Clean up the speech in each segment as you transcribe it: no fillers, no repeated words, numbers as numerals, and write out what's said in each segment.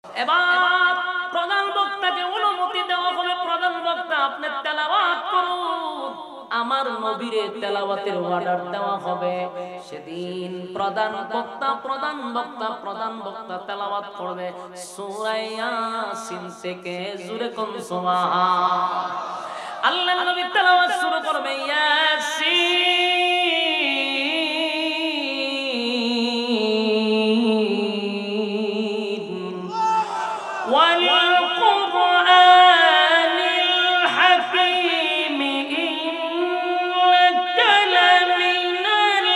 এবার প্রধান বক্তাকে অনুমতি দেওয়া হবে, প্রধান বক্তা আপনি তেলাওয়াত করুন। আমার নবীরে তেলাওয়াতের অর্ডার দেওয়া হবে। সেদিন প্রধান বক্তা তেলাওয়াত করবে সূরা ইয়াসিন থেকে। জোরে কোন সুবহান। আল্লাহর নবী তেলাওয়াত শুরু করবে ইয়াসিন ওয়াল কুরআনিল হাকীম ইন্নাকা লামিনাল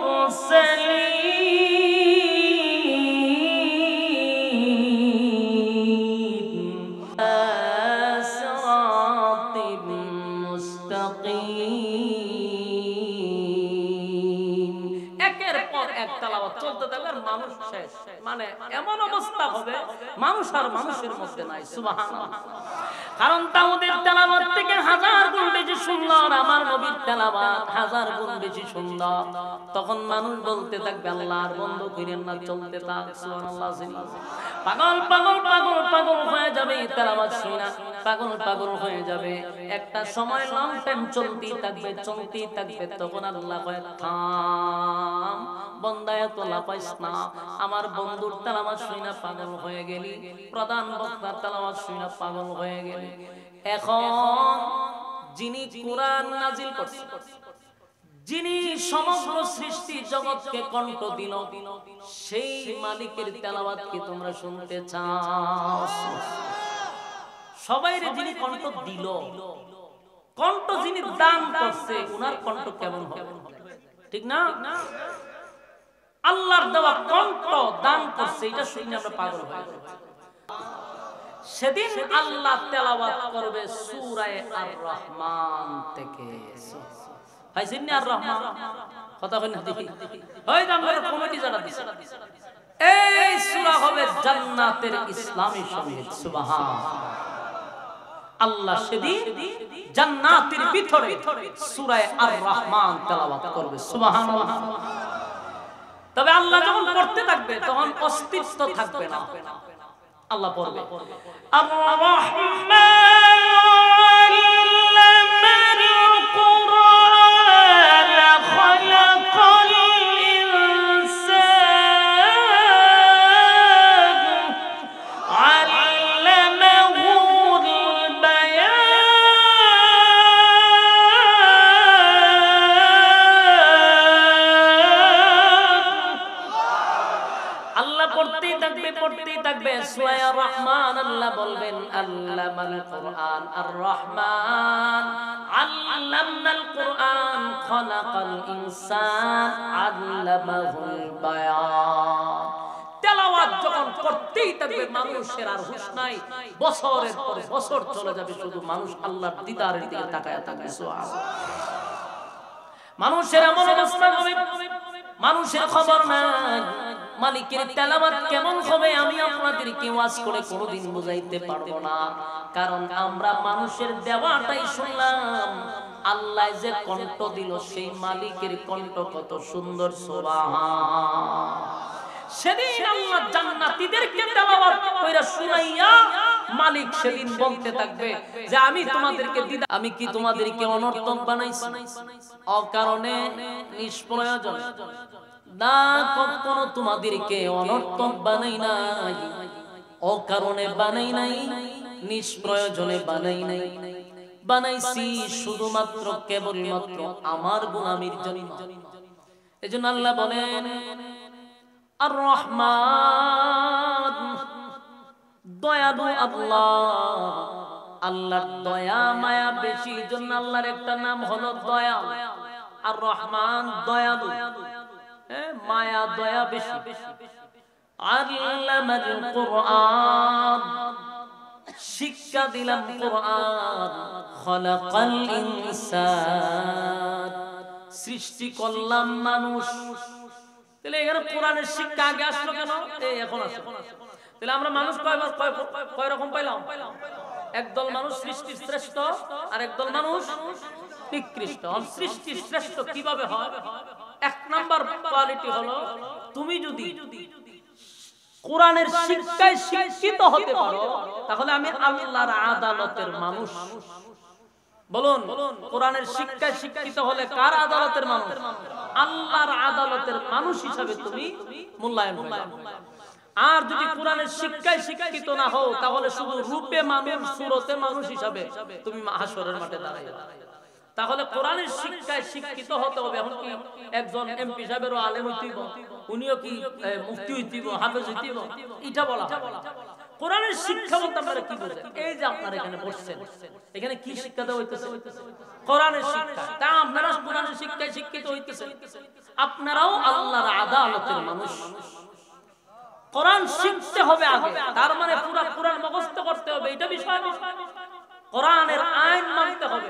মুরসালিন সিরাতিম মুস্তাকিম। একের পর এক তেলাওয়াত চলতে থাকবে আর মানুষ শেষ। মানে এমন অবস্থা হবে মানুষ আর মানুষের মধ্যে নাই। সুবহানাল্লাহ। কারণ দাউদের তেলাওয়াত থেকে 1000 গুণ বেশি সুন্দর, আমার নবীর তেলাওয়াত 1000 গুণ বেশি সুন্দর। তখন মানুষ বলতে থাকবে আল্লাহর বন্ধ করেন না, চলতে থাক। সুবহানাল্লাহ। পাগল পাগল পাগল পাগল হয়ে যাবে তেলাওয়াত শুনে, পাগল হয়ে যাবে। একটা সময় লং টাইম চলতেই থাকবে। তখন আল্লাহ কয় থাম বান্দা, এত লাফাইস না। আমার বন্ধুর তেলাওয়াত শুনে পাগল হয়ে গেলি, প্রধান বক্তার তেলাওয়াত শুনে পাগল হয়ে গেলি। এখন যিনি কুরআন নাজিল করছেন, যিনি সমগ্র সৃষ্টি জগৎকে কণ্ঠ দিল, সেই মালিকের তেলাওয়াত কি তোমরা শুনতে চাও? সবাইরে যিনি কণ্ঠ দিল, কণ্ঠ যিনি দান করছে, উনার কণ্ঠ কেমন হবে? ঠিক না? আল্লাহর দেওয়া কণ্ঠ দান করছে, এটা শুনে আমরা পাগল হয়ে যাব। সেদিন আল্লাহ তেলাওয়াত করবে সূরা আর রহমান থেকে। পাইছেন না আর রহমান? কথা বলেন দেখি। ওই যে আমরা কমিটি যারা দিছে, এই সূরা হবে জান্নাতের ইসলামী সঙ্গীত। সুবহানাল্লাহ। আল্লাহ সেদিন জান্নাতের ভিতরে সূরা আর রহমান তেলাওয়াত করবে। সুবহানাল্লাহ। তবে আল্লাহ যখন পড়তে থাকবে তখন অস্তিত্ব থাকবে না। আল্লাহ পড়বে আর রহমান আল্লামাল কুরআন খালাকাল ইনসান আল্লামাহুল বায়ান। আল্লাহ পড়তেই থাকবে সূরা আর রহমান। আল্লাহ বলবেন আল্লামাল কুরআন আর রহমান আল্লামাল কুরআন খালাকাল ইনসান আল্লামাহুল বায়ান। তেলাওয়াত যখন করতেই থাকবে মানুষের আর হুঁশ নাই, বছরের পর বছর চলে যাবে, শুধু মানুষ আল্লাহর দিদারের দিকে তাকায় থাকবে। সুবহানাল্লাহ। মানুষের এমন অবস্থা হবে, মানুষের খবর নাই মালিকের তেলাওয়াত কেমন হবে। আমি আপনাদেরকে ওয়াজ করে কোনোদিন বুঝাইতে পারবো না, কারণ আমরা মানুষের দেওয়াটাই শুনলাম। আল্লাহ যে কণ্ঠ দিল, সেই মালিকের কণ্ঠ কত সুন্দর। সুবহান। সেদিন আল্লাহ জান্নাতীদেরকে তেলাওয়াত কইরা শুনাইয়া মালিক সেদিন বলতে থাকবে যে আমি তোমাদেরকে দিদা, আমি কি তোমাদেরকে অনর্থক বানাইছি? অকারণে নিষ্প্রয়োজন না, কখনো তোমাদেরকে অনর্থক বানাই নাই, অকারণে বানাই নাই, নিষ্প্রয়োজনে বানাই নাই। বানাইছি শুধুমাত্র কেবলমাত্র আমার গোলামির জন্য। এজন্য আল্লাহ বলেন আর রহমান, দয়ালু আল্লাহ। আল্লাহর দয়া মায়া বেশি, জন্য আল্লাহর একটা নাম হলো দয়া। আর রহমান দয়ালু, মায়া দয়া বেশি। আল্লামাল কুরআন, শিক্ষা দিলাম কুরআন। খালাকাল ইনসান, সৃষ্টি করলাম মানুষ। তাহলে এখানে কোরআনের শিক্ষা আগে আসলো কেন? এই এখন আসে। তাহলে আমরা মানুষ কয় রকম পাইলাম? একদল মানুষ সৃষ্টির শ্রেষ্ঠ, আর একদল মানুষ নিকৃষ্ট। সৃষ্টির শ্রেষ্ঠ কিভাবে হয়? এক নাম্বার কোয়ালিটি হলো, তুমি যদি কোরআনের শিক্ষায় শিক্ষিত হতে পারো, তাহলে আমি আল্লাহর আদালতের মানুষ। বলুন, কোরআনের শিক্ষায় শিক্ষিত হলে কার আদালতের মানুষ? আল্লাহর আদালতের মানুষ হিসাবে তুমি মূল্যায়ন হবে। আর যদি কোরআনের শিক্ষায় শিক্ষিত না হও, তাহলে শুধু রূপে মানুষ, সুরতে মানুষ হিসাবে তুমি হাসরের মাঠে দাঁড়াইবে। তাহলে কোরআনের শিক্ষায় শিক্ষিত হতে হবে। এখন কি একজন এমপি সাহেবেরও আলেম হইতেইব, উনিও কি মুফতি হইতেইব, হাফেজ হইতেইব? এটা বলা হয়। কোরআনের শিক্ষা বলতে আপনারা কি বুঝেন? এই যে আপনারা এখানে বসছেন, এখানে কি শিক্ষা দেওয়া হইতেছে? কোরআনের শিক্ষা। তা আপনারা কোরআনের শিক্ষায় শিক্ষিত হইতেছেন, আপনারাও আল্লাহর আদালতের মানুষ। কোরআন শিখতে হবে আগে, তার মানে পুরো কোরআন মুখস্থ করতে হবে, এটা বিষয় না। কোরআনের আইন মানতে হবে,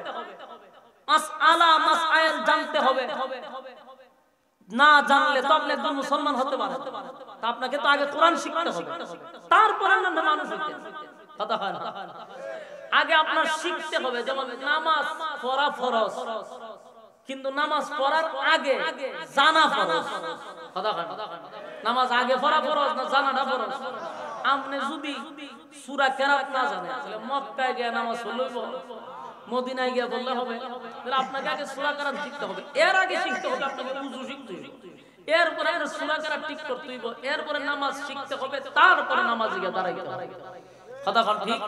মাসআলা মাসআইল জানতে হবে। না জানলে তো আপনি একজন মুসলমান হতে পারেন। তা আপনাকে তো আগে কোরআন শিখতে হবে, তারপরে না মানুষ হতে। কথা হয় না? আগে আপনার শিখতে হবে। যেমন নামাজ পড়া ফরজ, কিন্তু নামাজ পড়ার আগে জানা ফরজ। কথা হয় না? নামাজ আগে পড়া ফরজ না জানাটা ফরজ? আপনি যদি সূরা কেরাত না জানেন, তাহলে মক্কায় গিয়ে নামাজ পড়লেই মদিনায় গিয়ে বললে হবে? তাহলে আপনাকে আগে সূরা কেরাত শিখতে হবে। এর আগে শিখতে হবে আপনাকে ওযু শিখতে হবে, এরপরে আপনি সূরা কেরাত ঠিক করতে হবে, এরপরে নামাজ শিখতে হবে, তারপরে নামাজে গিয়ে দাঁড়াইতে হবে। কথা কোন ঠিক?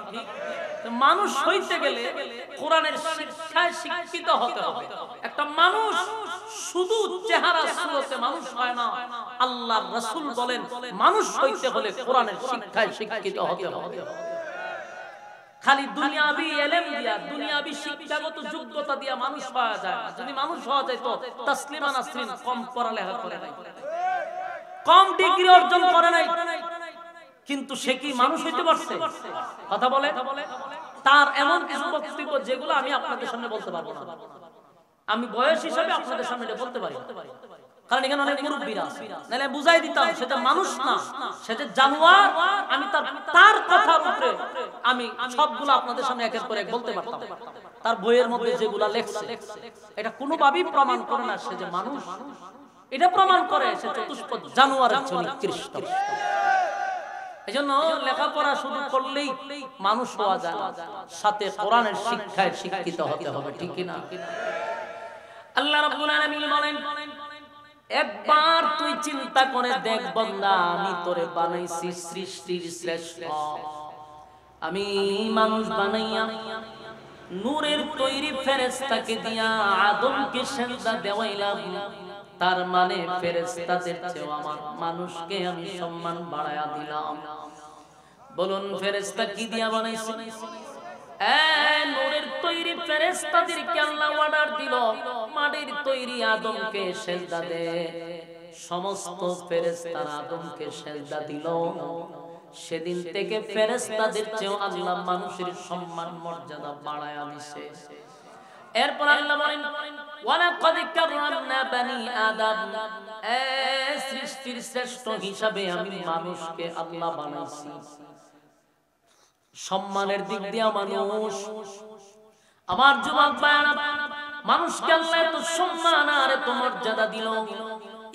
মানুষ হইতে গেলে কোরআনের শিক্ষায় শিক্ষিত হতে হবে। একটা মানুষ শুধু চেহারা সুরতে মানুষ হয় না। আল্লাহর রাসূল বলেন, মানুষ হইতে হলে কোরআনের শিক্ষায় শিক্ষিত হতে হবে। খালি দুনিয়াবি ইলম দিয়া, দুনিয়াবি শিক্ষাগত যোগ্যতা দিয়া মানুষ পাওয়া যায় না। যদি মানুষ হওয়া যায় তো তাসলিমা নাসরিন কম পড়ালেখা করে নাই, কম ডিগ্রি অর্জন করে নাই, কিন্তু সে কি মানুষ হইতে পারছে? কথা বলে। তার এমন কিছু বক্তব্য যেগুলো আমি আপনাদের সামনে বলতে পারবো না। আমি বয়স হিসাবে আপনাদের সামনে এটা বলতে পারি, কারণ এখানে অনেক মুরব্বীরা আছে। নাহলে বুঝাই দিতাম সেটা মানুষ না, সেটা জানোয়ার। আমি তার কথার উপরে আমি সবগুলো আপনাদের সামনে একের পর এক বলতে পারতাম। তার বইয়ের মধ্যে যেগুলা লেখছে, এটা কোনোভাবেই প্রমাণ করে না সে যে মানুষ। এটা প্রমাণ করে সে চতুষ্পদ জানোয়ারের চেয়ে নিকৃষ্ট। এজন্য লেখাপড়া শুধু করলেই মানুষ হওয়া যায় না, সাথে কোরআনের শিক্ষায় শিক্ষিত হতে হবে। ঠিক কি না? আল্লাহ রাব্বুল আলামিন বলেন, একবার তুই চিন্তা করে দেখ বান্দা, আমি তোরে বানাইছি সৃষ্টির শ্রেষ্ঠ। আমি মানুষ বানাইয়া নূরের তৈরি ফেরেশতাকে দিয়া আদমকে সেজদা দেওয়াইলাম। তার মানে ফেরেশতাদের চেয়ে আমার মানুষকে আমি সম্মান বাড়ায়া দিলাম। বলুন, ফেরেশতা কি দিয়া বানাইছে? নূরের তৈরি ফেরেশতাদেরকে আল্লাহ অর্ডার দিল, মাটির তৈরি আদমকে সেজদা দে। সমস্ত ফেরেশতারা আদমকে সেজদা দিল। সেদিন থেকে ফেরেশতাদের চেয়ে আল্লাহ মানুষের সম্মান মর্যাদা বাড়ায়া দিয়েছে। এরপর আল্লাহ বলেন, ওয়ালাকাদ কাররামনা বানি আদম, সৃষ্টির শ্রেষ্ঠ হিসাবে আমি মানুষকে আল্লাহ বানাইছি। সম্মানের দিক দিয়ে মানুষ, আমার যুবক ভাইরা, মানুষকে আল্লাহ এত সম্মান আর এত মর্যাদা দিল।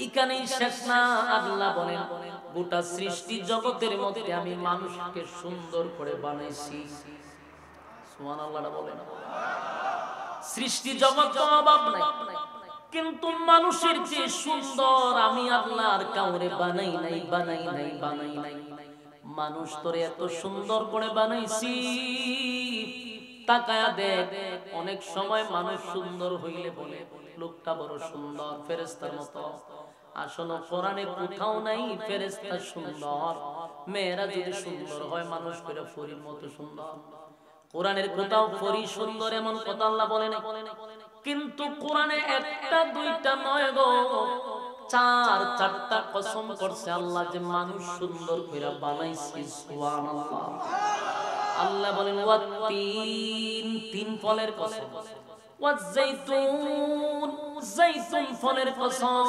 এখানেই শেষ না। আল্লাহ বলেন, গোটা সৃষ্টি জগতের মধ্যে আমি মানুষকে সুন্দর করে বানাইছি। সুবহানাল্লাহ বলেন। সৃষ্টি জগৎ অভাব নাই, কিন্তু মানুষের যে সুন্দর আমি আল্লাহর কাউরে বানাই নাই, বানাই নাই, বানাই নাই। মানুষ তোরে এত সুন্দর করে বানাইছি, তাকায়া দেখ। অনেক সময় মানুষ সুন্দর হইলে বলে লোকটা বড় সুন্দর, ফেরেশতার মতো। আসলে কোরআনে কোথাও নাই ফেরেশতা সুন্দর। মেয়েরা যদি সুন্দর হয়, মানুষ করে পরীর মতো সুন্দর। কোরআনের কোথাও পরী সুন্দর এমন কথা আল্লাহ বলেন। কিন্তু কোরআনে একটা দুইটা নয় গো, চার চারটা কসম করছে আল্লাহ যে মানুষ সুন্দর করে বানাইছে। সুবহানাল্লাহ। আল্লাহ বলেন, ওয়াতিন, তিন ফলের কসম। ওয়াজাইতুন, জাইতুন ফলের কসম।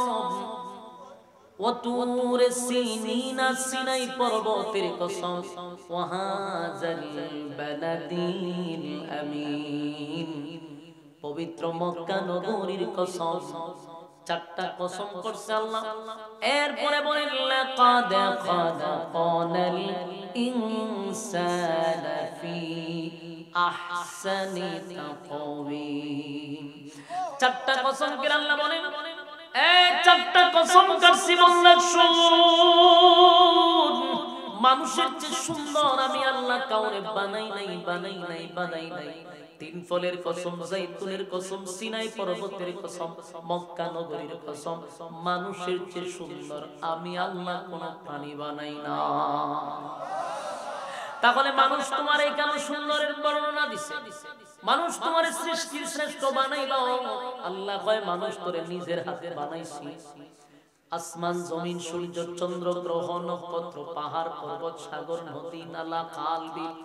ওয়াতুর সিনিনা, সিনাই পর্বতের কসম। ওয়াহাজাল বালাদিল আমিন, পবিত্র মক্কা নগরীর কসম। চারটা কসম করছে আল্লাহ। এরপরে বলেন লাকাদ খালাকানাল ইনসানা ফি আহসানি তাকওয়িম। চারটা কসম করে আল্লাহ বলেন, এই চারটা কসম করছি বললে শুন, মানুষের চেয়ে সুন্দর আমি আল্লাহ কাউরে বানাই নাই। তিন ফলের কসম, জাইতুনের কসম, সিনাই পর্বতের কসম, মক্কা নগরীর কসম, মানুষের চেয়ে সুন্দর আমি আল্লাহ কোন প্রাণী বানাই না। তাহলে মানুষ তোমার এই কেন সুন্দরের বর্ণনা দিছে? মানুষ তোমার সৃষ্টির শ্রেষ্ঠ বানাইলো। আল্লাহ কয় মানুষ তোরে নিজের হাতে বানাইছি। আসমান জমিন সূর্য চন্দ্র গ্রহ নক্ষত্র পাহাড় পর্বত সাগর নদী নালা খাল বিল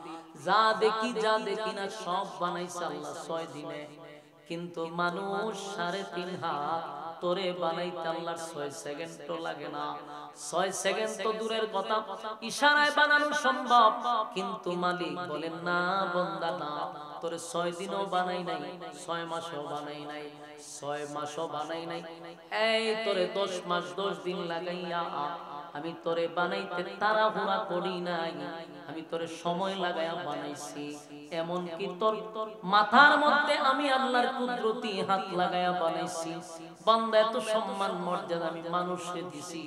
যা দেখি না সব বানাইছে আল্লাহ 6 দিনে। কিন্তু মানুষ 3.5 হাত তোরে বানাইতে আল্লাহর 6 সেকেন্ড লাগে না। 6 সেকেন্ড তো দূরের কথা, ইশারায় বানানো সম্ভব। কিন্তু মালিক বলেন না বান্দা না, তোরে 6 দিনও বানাই নাই, 6 মাসও বানাই নাই, 6 মাসও বানাই নাই, এই তোরে 10 মাস 10 দিন লাগাইয়া আমি তোরে বানাইতে তাড়াহুড়া করি নাই, আমি তোরে সময় লাগাইয়া বানাইছি। এমন কি তোর মাথার মধ্যে আমি আল্লাহর কুদরতি হাত লাগাইয়া বানাইছি। বান্দা এত সম্মান মর্যাদা আমি মানুষকে দিছি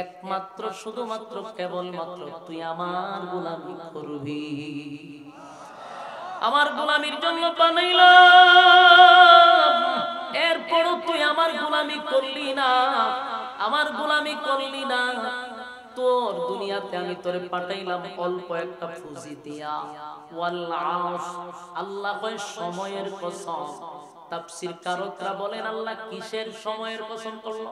একমাত্র শুধুমাত্র কেবলমাত্র তুই আমার গোলামি করবি। আমার গোলামির জন্য বানাইলাম, এরপরও তুই আমার গোলামি করলি না, আমার গোলামি করলি না। তোর দুনিয়াতে আমি তোরে পাঠাইলাম অল্প একটা ফুজি দিয়া। ওয়াল আস, আল্লাহ কয় সময়ের কসম। তাফসীর কারকরা বলেন আল্লাহ কিসের সময়ের কসম করলো?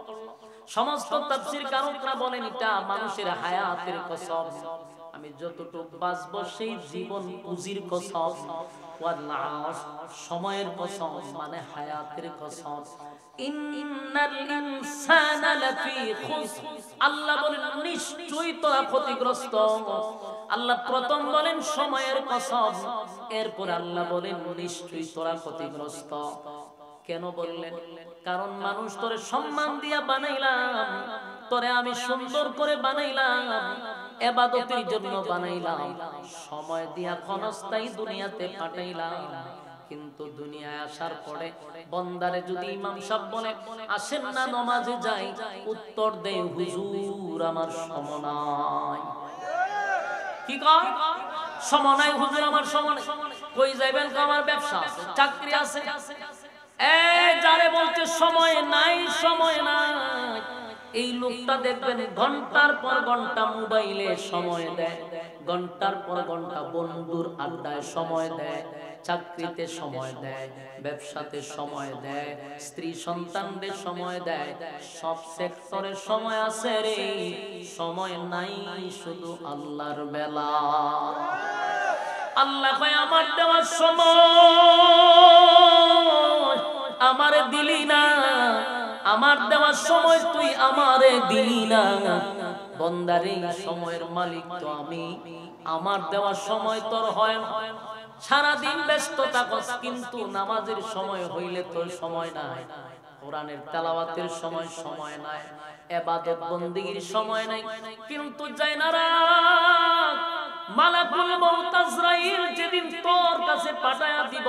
সমস্ত তাফসীর কারকরা বলেন এটা মানুষের হায়াতের কসম। আমি যতটুকু বাঁচবো সেই জীবন পুঁজির কসম। ওয়াল আস, সময়ের কসম মানে হায়াতের কসম। ইন্নাল ইনসানা লাফি খুসর, আল্লাহ বলেন নিশ্চয়ই তোরা ক্ষতিগ্রস্ত। আল্লাহ প্রথম বলেন সময়ের কসম, এরপর আল্লাহ বলেন নিশ্চয়ই তোরা ক্ষতিগ্রস্ত। কেন বললেন? কারণ মানুষ তোরে সম্মান দিয়া বানাইলাম, তোরে আমি সুন্দর করে বানাইলাম, ইবাদতের জন্য বানাইলাম, সময় দিয়া ক্ষণস্থায়ী দুনিয়াতে পাঠাইলাম। কিন্তু দুনিয়ায় আসার পরে বন্দারে যদি ইমাম সাহেব বলে আসেন না নামাজে যাই, উত্তর দেয় হুজুর আমার সময় নাই। কি কয়? সময় নাই হুজুর, আমার সময় নাই। কই যাইবেন? আমার ব্যবসা আছে, চাকরি আছে। যারে বলতে সময় নাই, সময় নাই, এই লোকটা দেখবেন ঘন্টার পর ঘন্টা মোবাইলে সময় দেয়, ঘন্টার পর ঘন্টা বন্ধুর আড্ডায় সময় দেয়, চাকরিতে সময় দেয়, ব্যবসাতে সময় দেয়, স্ত্রী সন্তানদের সময় দেয়, সব সেক্টরে সময় আছে রে, সময় নাই শুধু আল্লাহর বেলা। আল্লাহ কয় আমার দেওয়ার সময় আমারে দিলি না, আমার দেওয়ার সময় তুই আমারে দিলি না। বন্দারে সময়ের মালিক তো আমি, আমার দেওয়ার সময় তোর হয় না। সারাদিন ব্যস্ত থাকস কিন্তু নামাজের সময় হইলে তোর সময় নাই, কোরআনের তেলাওয়াতের সময় সময় নাই, ইবাদত বন্দেগীর সময় নাই। কিন্তু জাইনারা মালাকুল মউত আজরাইল যেদিন তোর কাছে পাঠায়া দিব,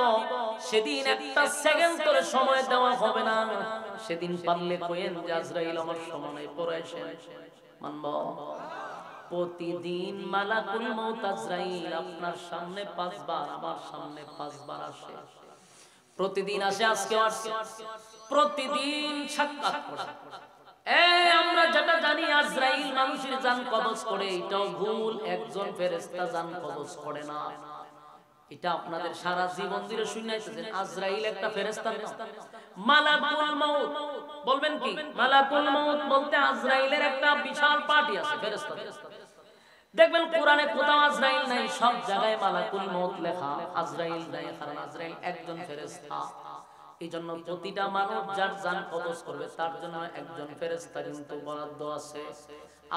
সেদিন একটা সেকেন্ড তোর সময় দেওয়া হবে না। সেদিন পারলে কইেন যে আজরাইল আমার সময় নাই, পরে এসে মানব। প্রতিদিন মালাকুল মউত আজরাইল আপনার সামনে 5 বার, আমার সামনে 5 বার আসে, প্রতিদিন আসে। আজকে আসছে, প্রতিদিন সাক্ষাৎ করে। আমরা যেটা জানি আজরাইল মানুষের জান কবজ করে, এটাও ভুল। একজন ফেরেশতা জান কবজ করে না, এটা আপনাদের সারা জীবন ধরে শুনাইতেছেন। আজরাইল একটা ফেরেশতা না, মালাকুল মউত। বলবেন কি মালাকুল মউত বলতে? আজরাইলের একটা বিশাল পার্টি আছে ফেরেশতা। দেখবেন কোরআনে কোথাও আজরাইল নাই, সব জায়গায় মালাকুল মউত লেখা, আজরাইল নাই। কারণ আজরাইল একজন ফেরেশতা। এই জন্য প্রতিটা মানুষ যার জান কবজ করবে তার জন্য একজন ফেরেশতা কিন্তু বরাদ্দ আছে।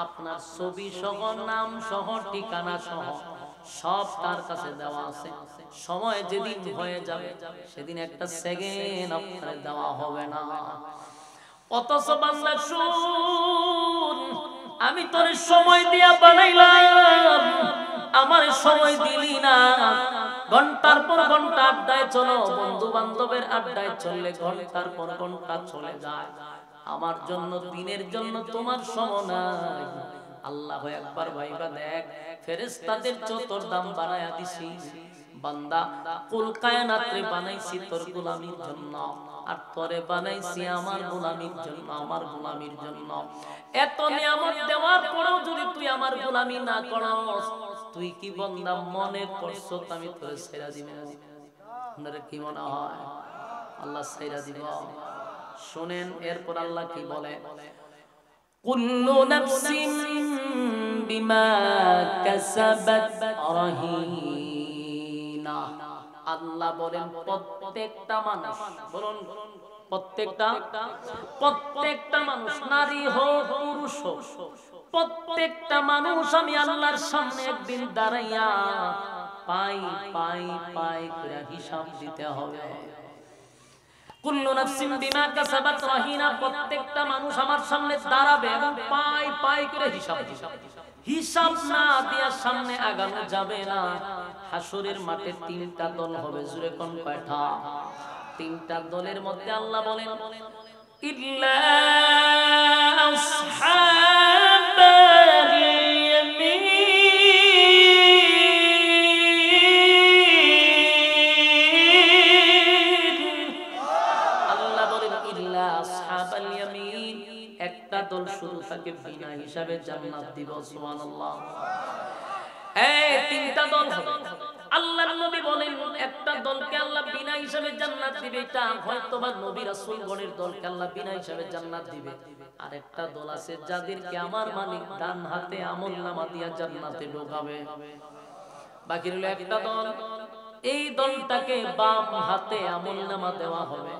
আপনার ছবি সহ, নাম সহ, ঠিকানা সহ সব তার কাছে দেওয়া আছে। সময় যেদিন হয়ে যাবে সেদিন একটা সেকেন্ড আপনার দেওয়া হবে না। অথচ বান্দা শুন, আমি তোর সময় দিয়া বানাইলাম, আমার সময় দিলি না। ঘন্টার পর ঘন্টা আড্ডায় চলো, বন্ধু বান্ধবের আড্ডায় চললে ঘন্টার পর ঘন্টা চলে যায়। আমার জন্য, দিনের জন্য তোমার সময় নাই। আল্লাহ একবার ভাইবা দেখ, ফেরেশতাদের চতুর দাম বানায়া দিছি বান্দা, কুল কায়নাতে বানাইছি তোর গোলামির জন্য, আর তোরে বানাইছি আমার গোলামির জন্য, আমার গোলামির জন্য। এত নিয়ামত দেওয়ার পরেও যদি তুই আমার গোলামি না করস, তুই কি বান্দা মনে করছো আমি তোরে ছেড়ে দিব? আপনারা কি মনে হয় আল্লাহ ছেড়ে দিব? শুনেন এরপর আল্লাহ কি বলে, কুল্লু নাফসিন বিমা কাসাবাত রাহিনা। আল্লাহ বলেন প্রত্যেকটা মানুষ, বলুন প্রত্যেকটা মানুষ, নারী হোক পুরুষ হোক, প্রত্যেকটা মানুষ আমি আল্লাহর সামনে একদিন দাঁড়াইয়া পাই পাই পাই করে হিসাব দিতে হবে। কুল্লু নাফসিন বিমা কাসাবাত রাহিনা, প্রত্যেকটা মানুষ আমার সামনে দাঁড়াবে এবং পাই পাই করে হিসাব দিবে। হিসাব না দিয়া সামনে আগানো যাবে না। হাসরের মাঠে তিনটা দল হবে, জুরে কোন কয়টা? তিনটা দলের মধ্যে আল্লাহ বলেন, ইল্লা আসহাবাল ইয়ামিন। আল্লাহ বলেন ইল্লা আসহাবাল ইয়ামিন, একটা দল শুধু তাকে বিনা হিসাবে জান্নাত দিব। সুবহানাল্লাহ। এই তিনটা দল হবে। আল্লাহর নবী বলেন একটা দলকে আল্লাহ বিনা হিসাবে জান্নাত দিবে, এটা হয়তোবা নবী রাসূলগণের দলকে আল্লাহ বিনা হিসাবে জান্নাত দিবে। আর একটা দল আছে যাদেরকে আমার মালিক ডান হাতে আমলনামা দিয়া জান্নাতে ঢোকাবে। বাকি রইল একটা দল, এই দলটাকে বাম হাতে আমলনামা দেওয়া হবে,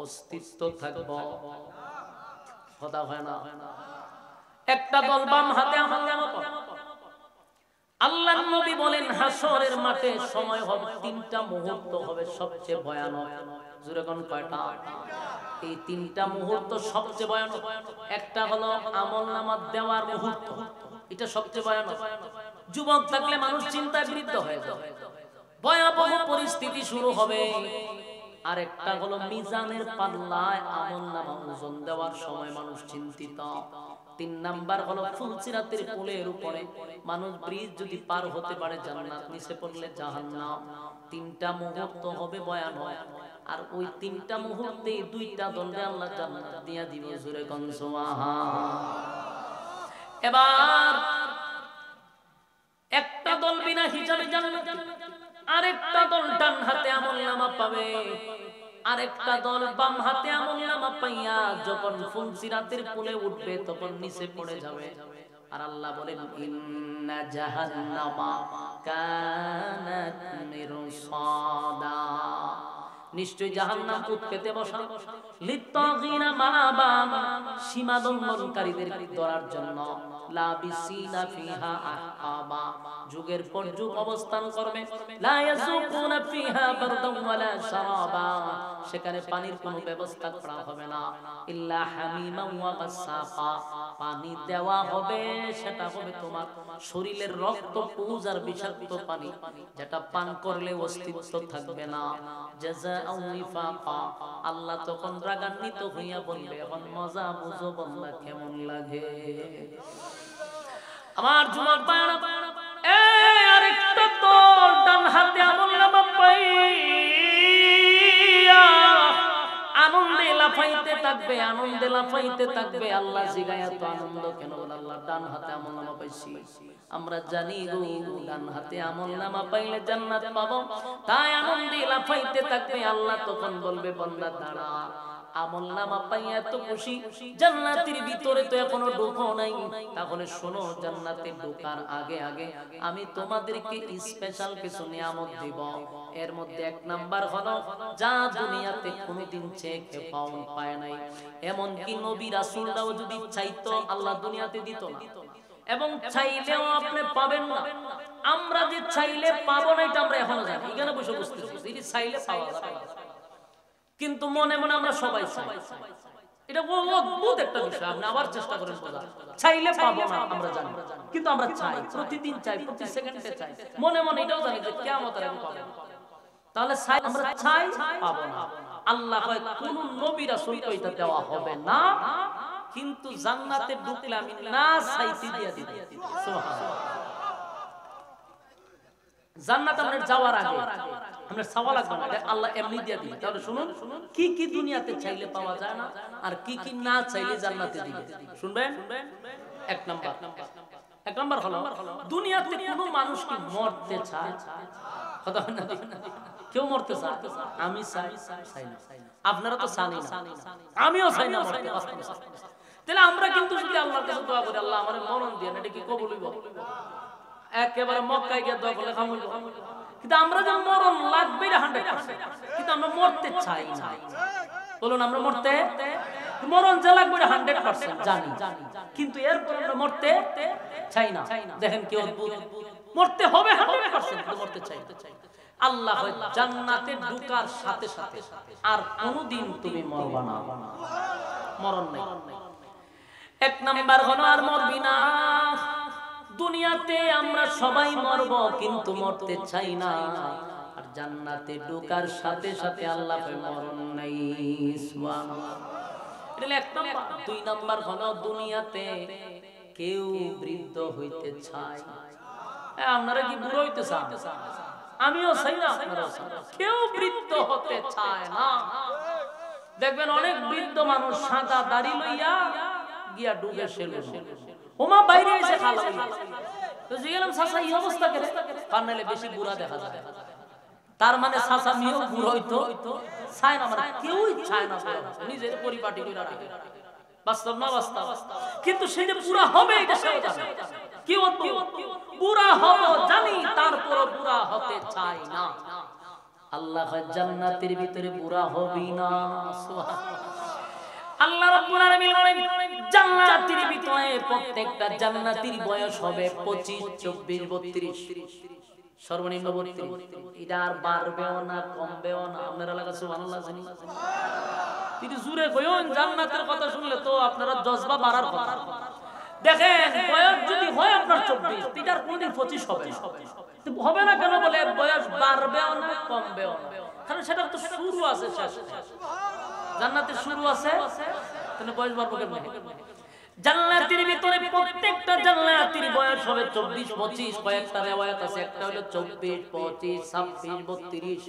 অস্তিত্ব থাকবে, কথা হয় না। একটা দল বাম হাতে আমলনামা পাবে। আল্লাহর নবী বলেন হাসরের মাঠে সময় হবে, তিনটা মুহূর্ত হবে সবচেয়ে ভয়ানক। জোরে কোন কয়টা? এই তিনটা মুহূর্ত সবচেয়ে ভয়ানক। একটা হলো আমলনামা দেওয়ার মুহূর্ত, এটা সবচেয়ে ভয়ানক। যুবক থাকলে মানুষ চিন্তায় বিদ্ধ হয়ে যাবে, ভয়াবহ পরিস্থিতি শুরু হবে। আর একটা হলো মিজানের পাল্লায় আমলনামা ওজন দেওয়ার সময় মানুষ চিন্তিত। তিন নাম্বার হলো ফুলসিরাতের কোলের উপরে মানুষ ব্রিজ যদি পার হতে পারে জান্নাত, নিচে পড়লে জাহান্নাম। তিনটা মুহূর্ত হবে ভয়ানক। আর ওই তিনটা মুহূর্তে দুইটা দলে আল্লাহ জান্নাত দিয়া দিবে। জোরে কোন সুবহানাল্লাহ। এবার একটা দল বিনা হিসাবে জান্নাত, আরেকটা দল ডান হাতে আমলনামা পাবে, আরেকটা দল বাম হাতে আমলনামা পাইয়া যখন ফুলসিরাতের কোলে উঠবে তখন নিচে পড়ে যাবে। আর আল্লাহ বলেন ইন্না জাহান্নামা কানাত মিরসাদা, নিশ্চয় জাহান্নাম উৎপেতে বসা, লিত্তাগিনা মাআবা, সীমা লঙ্ঘনকারীদের ধরার জন্য, লাবিসিনা ফিহা আহকাবা, যুগের পর যুগ অবস্থান করবে, লা ইয়াযুকুনা ফিহা বারদান ওয়ালা শারাবা, সেখানে পানির কোনো ব্যবস্থা করা হবে না, ইল্লা হামিমান ওয়া গাসসাকা, পানি দেওয়া হবে, সেটা হবে তোমার শরীরের রক্ত পুঁজ আর বিষাক্ত পানি, যেটা পান করলে অস্তিত্ব থাকবে না। জাযাআউ নিফাকা, আল্লাহ তখন রাগান্বিত হইয়া বলবে এখন মজা বুঝো বান্দা কেমন লাগে। আমার যুবক ভাইরা, এই আরেকটা দল ডান হাতে আমলনামা পাইয়া আনন্দে লাফাইতে থাকবে, আনন্দে লাফাইতে থাকবে। আল্লাহ জিগায়া তো আনন্দ কেন? আল্লাহ ডান হাতে আমলনামা পাইছি, আমরা জানি গো ডান হাতে আমলনামা পাইলে জান্নাত পাবো, তাই আনন্দে লাফাইতে থাকবে। আল্লাহ তখন বলবে বান্দা দাঁড়া, আমলনামা পাইয়া এত খুশি, জান্নাতের ভিতরে তো এখনো ঢোকো নাই, তাহলে শোনো জান্নাতে ঢোকার আগে আগে আমি তোমাদেরকে স্পেশাল কিছু নিয়ামত দিব। এর মধ্যে এক নাম্বার হলো যা দুনিয়াতে কোনোদিন চেয়ে পায় নাই, এমন কি নবী রাসূলরাও যদি চাইতো আল্লাহ দুনিয়াতে দিত না, এবং চাইলেও আপনি পাবেন না। আমরা যে চাইলে পাবো না এটা আমরা এখনো জানি, এখানে বসে বুঝতেছি চাইলে পাওয়া যাবে, কিন্তু মনে মনে আমরা সবাই চাই। এটা অদ্ভুত একটা বিষয়, আপনি আবার চেষ্টা করেন বোঝা। চাইলে পাবো না আমরা জানি, কিন্তু আমরা চাই, প্রতিদিন চাই, প্রতি সেকেন্ডে চাই, মনে মনে এটাও জানি যে কিয়ামতের আগে পাবো। তাহলে আমরা চাই পাবো না। আল্লাহ কয় কোন নবী রাসূলকে এটা দেওয়া হবে না, কিন্তু জান্নাতে ঢুকলে আমি না চাইতে দিয়া দিব। সুবহানাল্লাহ। জান্নাত আমাদের যাওয়ার আগে আমরা চাওয়া লাগবে না, আল্লাহ এমনি দিয়ে দিবে। তাহলে শুনুন কি কি দুনিয়াতে চাইলে পাওয়া যায় না, আর কি কি না চাইলে জান্নাতে দিবে শুনবেন। এক নাম্বার হলো দুনিয়াতে কোনো মানুষ কি মরতে চায়? কথা হয় না, কেউ মরতে চায়? আমি চাই না, আপনারা তো চান না, আমিও চাই না মরতে। তাহলে আমরা কিন্তু যদি আল্লাহর কাছে দোয়া করি, আল্লাহ আমারে মরণ দেন, এটা কি কবুল হইব? একেবারে মক্কায় গিয়ে দোয়া করলে কাম হইব? কিন্তু আমরা যে মরণ লাগবে 100%, কিন্তু আমরা মরতে চাই না। বলুন আমরা মরণ যে লাগবে 100% জানি, কিন্তু এরপর আমরা মরতে চাই না। দেখেন কি অদ্ভুত, মরতে হবে 100%, কিন্তু মরতে চাই। আল্লাহ হয় জান্নাতে ঢোকার সাথে সাথে আর কোনদিন তুমি মরবা না, মরণ নাই। এক নাম্বার হলো আর মরবি না। দুনিয়াতে আমরা সবাই মরব, কিন্তু মরতে চাই না। আর জান্নাতে ঢোকার সাথে সাথে আল্লাহ কয় মরণ নাই। সুবহানাল্লাহ। এটা এক নাম্বার। দুই নাম্বার হলো দুনিয়াতে কেউ বৃদ্ধ হইতে চায়। আপনারা কি বুড়ো হইতে চান? আমিও চাই না, আপনারাও চান। কেউ বৃদ্ধ হতে চায় না। দেখবেন অনেক বৃদ্ধ মানুষ সাদা দাড়ি লইয়া গিয়া ডুবে শেলো, ওমা বাইরে এসে খালা তো জিগেলাম চাচা এই অবস্থা কেন? কারণে বেশি বুড়া দেখা যায়। তার মানে চাচা মিও বুড়ো হইতো চায় না, মানে কেউই চায় না নিজের পরিপাটি করে রাখে। বাস্তব না বাস্তব? কিন্তু সে যে বুড়া হবে এটা সেও জানে। কি অদ্ভুত, বুড়া হব জানি, তারপর বুড়া হতে চাই না। আল্লাহ জান্নাতের ভিতরে বুড়া হবি না। সুবহানাল্লাহ। আল্লাহ রাব্বুল আলামিন বলেন জান্নাতের ভিতরে প্রত্যেকটা জান্নাতীর বয়স হবে 25, 24, 32, সর্বনিম্ন 32। এটা আর বাড়বেও না কমবেও না। আপনারা লাগা সুবহানাল্লাহ জানি। তিনি জুরে কইন জান্নাতের কথা শুনলে তো আপনারা জজবা বাড়ার কথা। দেখেন বয়স যদি হয় আপনার 24, এটার কোনদিন 25 হবে না। হবে না কেন? বলে বয়স বাড়বেও না কমবেও না, কারণ সেটা তো শুরু আছে, শেষ জান্নাতের শুরু আছে, তাহলে বয়স বাড়বে কেমনে? জান্নাতের ভিতরে প্রত্যেকটা জান্নাতীর বয়স হবে 24, 25। কয়েকটা riwayat আছে, একটা হলো 24, 25, 26, 32।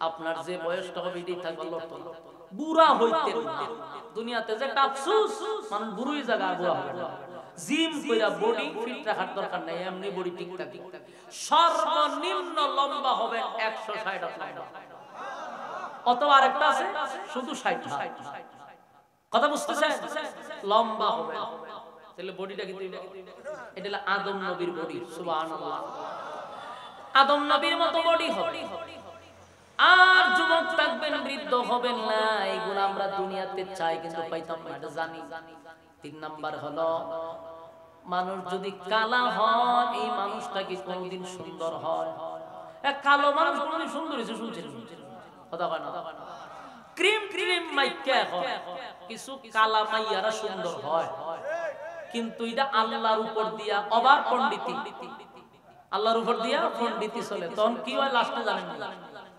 আপনার যে বয়সটা হবে এটাই থাকবে লটন, বুড়া হইতে না। দুনিয়াতে যে একটা আফসোস, মানুষ বুড়োই জায়গা বুড়া হবে না। জিম কইরা বডি ফিট রাখার দরকার নাই, এমনি বডি ঠিক থাকে। সর্বনিম্ন লম্বা হবে 160 লম্বা, অথবা আরেকটা আছে শুধু 60। কথা বুঝতেছেন? লম্বা হবে, তাহলে বডিটা কি দিবে? এটা হলো আদম নবীর বডি। সুবহানাল্লাহ। আদম নবীর মতো বডি হবে। আর যুবক থাকবেন, বৃদ্ধ হবেন না। এগুলো আমরা দুনিয়াতে চাই, কিন্তু পাইতাম না, এটা জানি। 3 নাম্বার হলো মানুষ যদি কালা হয়, এই মানুষটা কি কোনদিন সুন্দর হয়? এক কালো মানুষ কোনদিন সুন্দর হইছে শুনছেন? কথা কয় না। ক্রিম মাইকা হয়, কিছু কালা মাইয়ারা সুন্দর হয়, কিন্তু এটা আল্লাহর উপর দিয়া অবার পণ্ডিতি, আল্লাহর উপর দিয়া পণ্ডিতি চলে। তখন কি হয় লাস্টে জানেন না?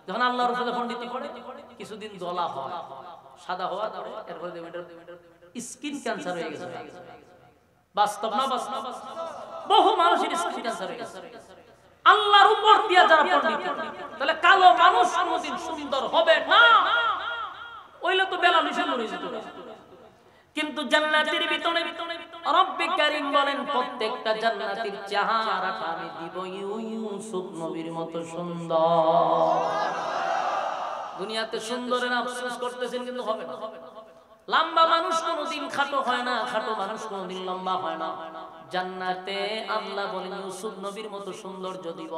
যখন আল্লাহর উপরে পণ্ডিতি করে কিছুদিন জ্বলা হয়, সাদা হওয়া, এরপরে স্কিন ক্যান্সার হয়ে গেছে। বাস্তব না বাস্তব? বহু মানুষের স্কিন ক্যান্সার হয়ে গেছে আল্লাহর উপর দিয়া যারা পণ্ডিত। তাহলে কালো মানুষ কোনদিন সুন্দর হবে না, ওইলে তো বেলা নিশান হয়ে যেত। কিন্তু জান্নাতের ভিতরে রব্বে কারীম বলেন প্রত্যেকটা জান্নাতীর চেহারাটা আমি দিব ইউসুফ নবীর মতো সুন্দর। দুনিয়াতে সুন্দরের আফসোস করতেছেন, কিন্তু হবে না। লম্বা মানুষ কোনদিন খাটো হয় না, খাটো মানুষ কোনদিন লম্বা হয় না। জান্নাতে আল্লাহ বলেন ইউসুফ নবীর মতো সৌন্দর্য দিব।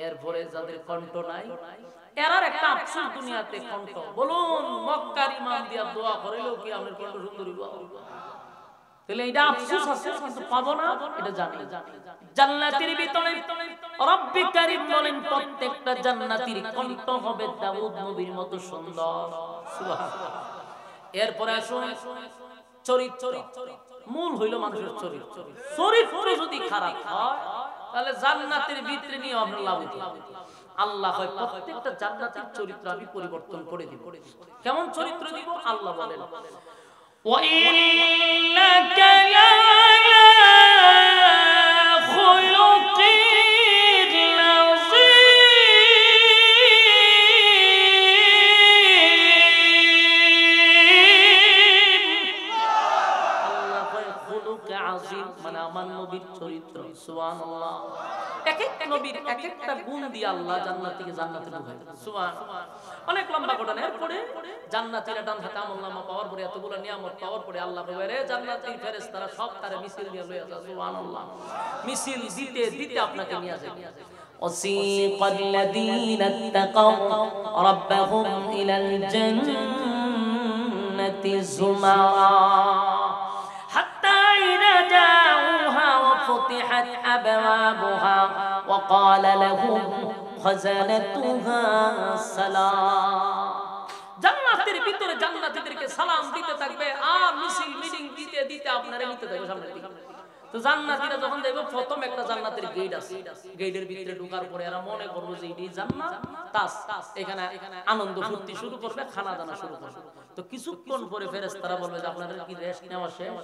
এরপরে যাদের কণ্ঠ নাই, এরার একটা আফসোস দুনিয়াতে কণ্ঠ। বলুন মক্কার ইমাম দিয়া দোয়া করিলেও কি আমাদের কণ্ঠ সুন্দর হইব? তাহলে এটা আফসোস আছে, কিন্তু পাবো না, এটা জানি। জান্নাতের ভিতরে রব্বে কারীম বলেন প্রত্যেকটা জান্নাতীর কণ্ঠ হবে দাউদ নবীর মতো সুন্দর। সুবহানাল্লাহ। এরপরে আসুন চরিত্র। মূল হইল মানুষের চরিত্র। চরিত্র যদি খারাপ হয় তাহলে জান্নাতের ভিতরে নিয়ে আপনার লাভ হইতে আল্লাহ হয় প্রত্যেকটা জান্নাতের চরিত্র আমি পরিবর্তন করে দিব। কেমন চরিত্র দিব আল্লাহ বলেন ওয়া ইন্নাকা লা মানে আমার নবীর চরিত্র সুবহানাল্লাহ। এক এক নবীর এক একটা গুণ দিয়ে আল্লাহ জান্নাত থেকে জান্নাতে ঢুকায় সুবহানাল্লাহ। অনেক লম্বা ঘটনা। এরপরে জান্নাতীরা ডান হাতে আমলনামা পাওয়ার পরে এতগুলো নিয়ামত পাওয়ার পরে আল্লাহ বলে রে জান্নাতীর ফেরেশতারা সব তারে মিছিল নিয়ে লয়ে যায় সুবহানাল্লাহ। মিছিল দিতে দিতে আপনাকে নিয়ে যায়। وسيق الذين اتقوا ربهم إلى الجنة زمرا حتى إذا جاءوها وفتحت أبوابها وقال لهم خزنتها سلام জান্নাতের ভিতরে জান্নাতীদেরকে সালাম দিতে থাকবে আর মিছিল মিটিং দিতে দিতে আপনারা নিতে থাকবে সামনে দিকে। তো জান্নাতীরা যখন দেখবে প্রথম একটা জান্নাতের গেট আছে, গেটের ভিতরে ঢোকার পরে এরা মনে করবে যে এটাই জান্নাত, তাস এখানে আনন্দ ফুর্তি শুরু করবে, খানা দানা শুরু করবে। তো কিছুক্ষণ পরে ফেরেশতারা বলবে যে আপনাদের কি রেস্ট নেওয়া শেষ?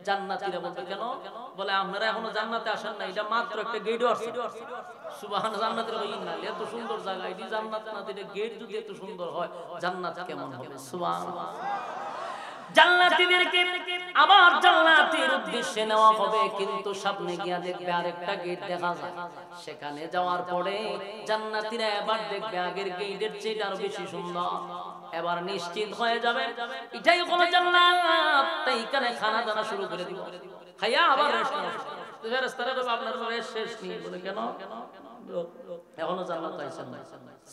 জান্নাতীরা বলবে কেন? বলে আপনারা এখনো জান্নাতে আসেন না, এটা মাত্র একটা গেটও আছে। সুবহানাল্লাহ। জান্নাতের বলে ইন্না এত সুন্দর জায়গা, এটি জান্নাত না, এটা গেট যদি এত সুন্দর হয় জান্নাত কেমন হবে? সুবহানাল্লাহ। জান্নাতীদেরকে আবার জান্নাতের উদ্দেশ্যে নেওয়া হবে, কিন্তু সামনে গিয়া দেখবে আরেকটা গেট দেখা যায়। সেখানে যাওয়ার পরে জান্নাতীরা এবার দেখবে আগের গেটের চেয়ে আরো বেশি সুন্দর। এবার নিশ্চিত হয়ে যাবে এটাই হলো জান্নাত, তাই এখানে খানা দানা শুরু করে দিব। খাইয়া আবার রেস্ট নেওয়া। তো ফেরেশতারা বলে আপনার রেস্ট শেষ নেই। বলে কেন? এখনো জান্নাত আইছেন না।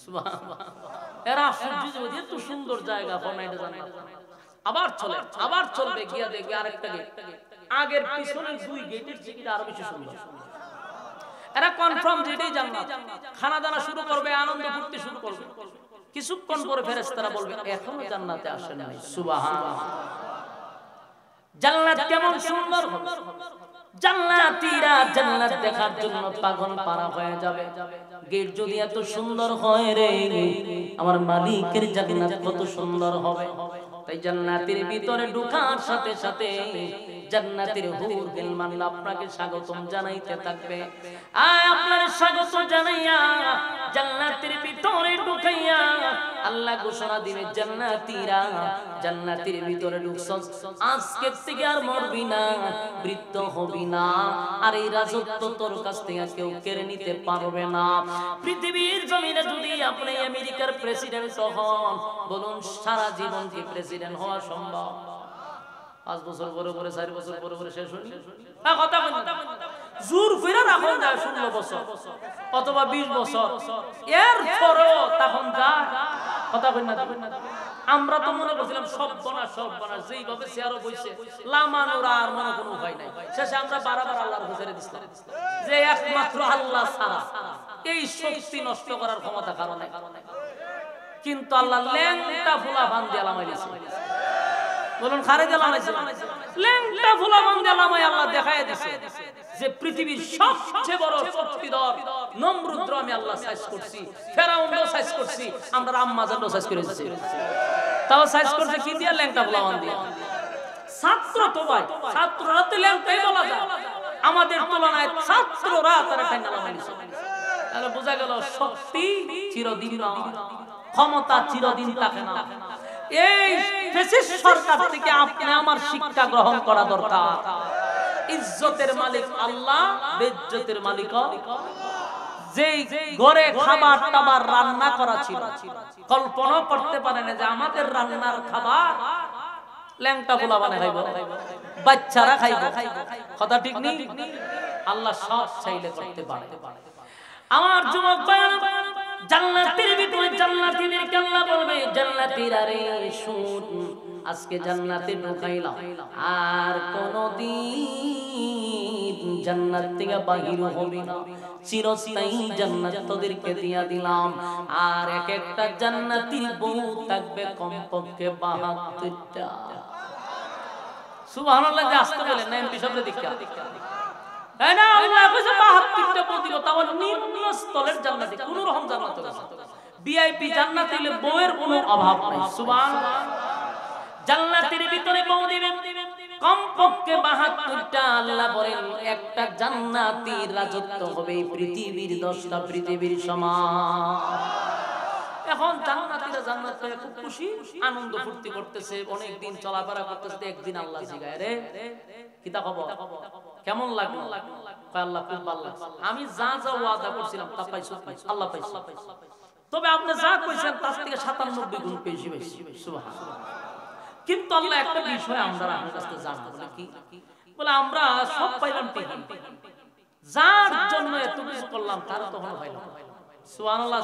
সুবহানাল্লাহ। এরা আশ্চর্য যে এত সুন্দর জায়গা কোনটা জান্নাত। আবার চলবে গিয়া দেখবে আরেকটা গেট আগের পিছনের দুই গেটের চেয়ে আরো বেশি সুন্দর। এরা কনফার্ম যেটাই জান্নাত। খানা দানা শুরু করবে, আনন্দ ফুর্তি শুরু করবে। কিছুক্ষণ পরে ফেরেশতারা বলবে এখনো জান্নাতে আসেন নাই। সুবহানাল্লাহ। জান্নাত কেমন সুন্দর হবে! জান্নাতীরা জান্নাত দেখার জন্য পাগল পারা হয়ে যাবে। গেট যদি এত সুন্দর হয় রে, আমার মালিকের জান্নাত কত সুন্দর হবে। তাই জান্নাতের ভিতরে ঢোকার সাথে সাথে জান্নাতের হুর গিলমান আপনাকে স্বাগতম জানাইতে থাকবে। আয় আপনার স্বাগত জানাইয়া জান্নাতের ভিতরে ঢুকাইয়া আল্লাহ ঘোষণা দিবে জান্নাতীরা জান্নাতের ভিতরে ঢুকছস, আজকে থেকে আর মরবি না, মৃত্যু হবি না, আর এই রাজত্ব তোর কাছ থেকে কেউ কেড়ে নিতে পারবে না। পৃথিবীর জমিনে যদি আপনি আমেরিকার প্রেসিডেন্ট হন, বলুন সারা জীবন কি প্রেসিডেন্ট হওয়া সম্ভব? 5 বছর পরে পরে 4 বছর পরে পরে শেষ হইল কথা বলেন। জোর ফিরে রাখুন যায় 16 বছর অথবা 20 বছর, এর পরেও তখন যায় কথা বলেন না। আমরা তো মনে করছিলাম সব বনা যেইভাবে চেয়ারও বইছে লামানোর আর মনে কোনো উপায় নাই। শেষে আমরা বারবার আল্লাহর হুজুরে দিছিলাম যে একমাত্র আল্লাহ ছাড়া এই শক্তি নষ্ট করার ক্ষমতা কারণে। কিন্তু আল্লাহ ল্যাংটা ফুলা বান দিয়ে লামাই দিয়েছে। বলুন খারে দিয়ে লামাইছে, ল্যাংটা ফুলা বান দিয়ে লামাই আল্লাহ দেখায় দিয়েছে যে পৃথিবীর সবচেয়ে বড় শক্তিধর নমরুদ আমি আল্লাহ সাইজ করছি, ফেরাউনও সাইজ করছি, আমরা আম্মাজানও সাইজ করে দিয়েছি। তাও সাইজ করছে কি দিয়ে? ল্যাংটা ফুলা বান দিয়ে। ছাত্র তো ভাই, ছাত্ররা তো ল্যাংটাই বলা যায়, আমাদের তুলনায় ছাত্ররা তারা ঠান্ডা লামাইছে। তাহলে বোঝা গেল শক্তি চিরদিন নয়, ক্ষমতা চিরদিন থাকে না। এই ফ্যাসিস্ট সরকার থেকে আপনি আমার শিক্ষা গ্রহণ করা দরকার। ইজ্জতের মালিক আল্লাহ, বেইজ্জতের মালিক। যেই ঘরে খাবার টাবার রান্না করা ছিল, কল্পনা করতে পারেন যে আমাদের রান্নার খাবার ল্যাংটা পোলা বানায় খাইব, বাচ্চারা খাইব। কথা ঠিক নেই? আল্লাহ সব চাইলে করতে পারে। আমার যুবক ভাইরা, জান্নাতের ভিতরে জান্নাতীদেরকে আল্লাহ বলবে জান্নাতীরা রে শুন, আজকে জান্নাতে ঢুকাইলাম, আর কোনদিন জান্নাত থেকে বাহির হবি না, চিরস্থায়ী জান্নাত তোদেরকে দিয়া দিলাম। আর এক একটা জান্নাতীর বউ থাকবে কমপক্ষে 72টা। সুবহানাল্লাহ, আসতে বলেন না এমপি সাহেবের দীক্ষা। তাই না, আল্লাহ কইছে 72টা বউ দিব, তাও নিম্ন স্তরের জান্নাতি, কোন রকম জান্নাত হবে। ভিআইপি জান্নাত হইলে বউয়ের কোনো অভাব নাই। সুবহানাল্লাহ। জান্নাতের ভিতরে বউ দিবেন কমপক্ষে 72টা। আল্লাহ বলেন একটা জান্নাতীর রাজত্ব হবে পৃথিবীর 10টা পৃথিবীর সমান। এখন জান্নাতীরা জান্নাত পেয়ে খুব খুশি, আনন্দ ফুর্তি করতেছে, অনেক দিন চলাফেরা করতেছে। একদিন আল্লাহ জিগায়, রে কিতা খবর, কেমন লাগলো? কয় আল্লাহ খুব ভালো লাগছে, আমি যা যা ওয়াদা করছিলাম তা পাইছো? আল্লাহ পাইছো, তবে আপনি যা কইছেন তার থেকে 97 গুণ বেশি পাইছি। সুবহানাল্লাহ। কিন্তু আল্লাহ একটা বিষয় আমরা আপনার কাছে জানতে বলে কি, বলে আমরা সব পাইলাম ঠিকই, যার জন্য এত কিছু করলাম তার তখন পাইলাম। সুবহানাল্লাহ।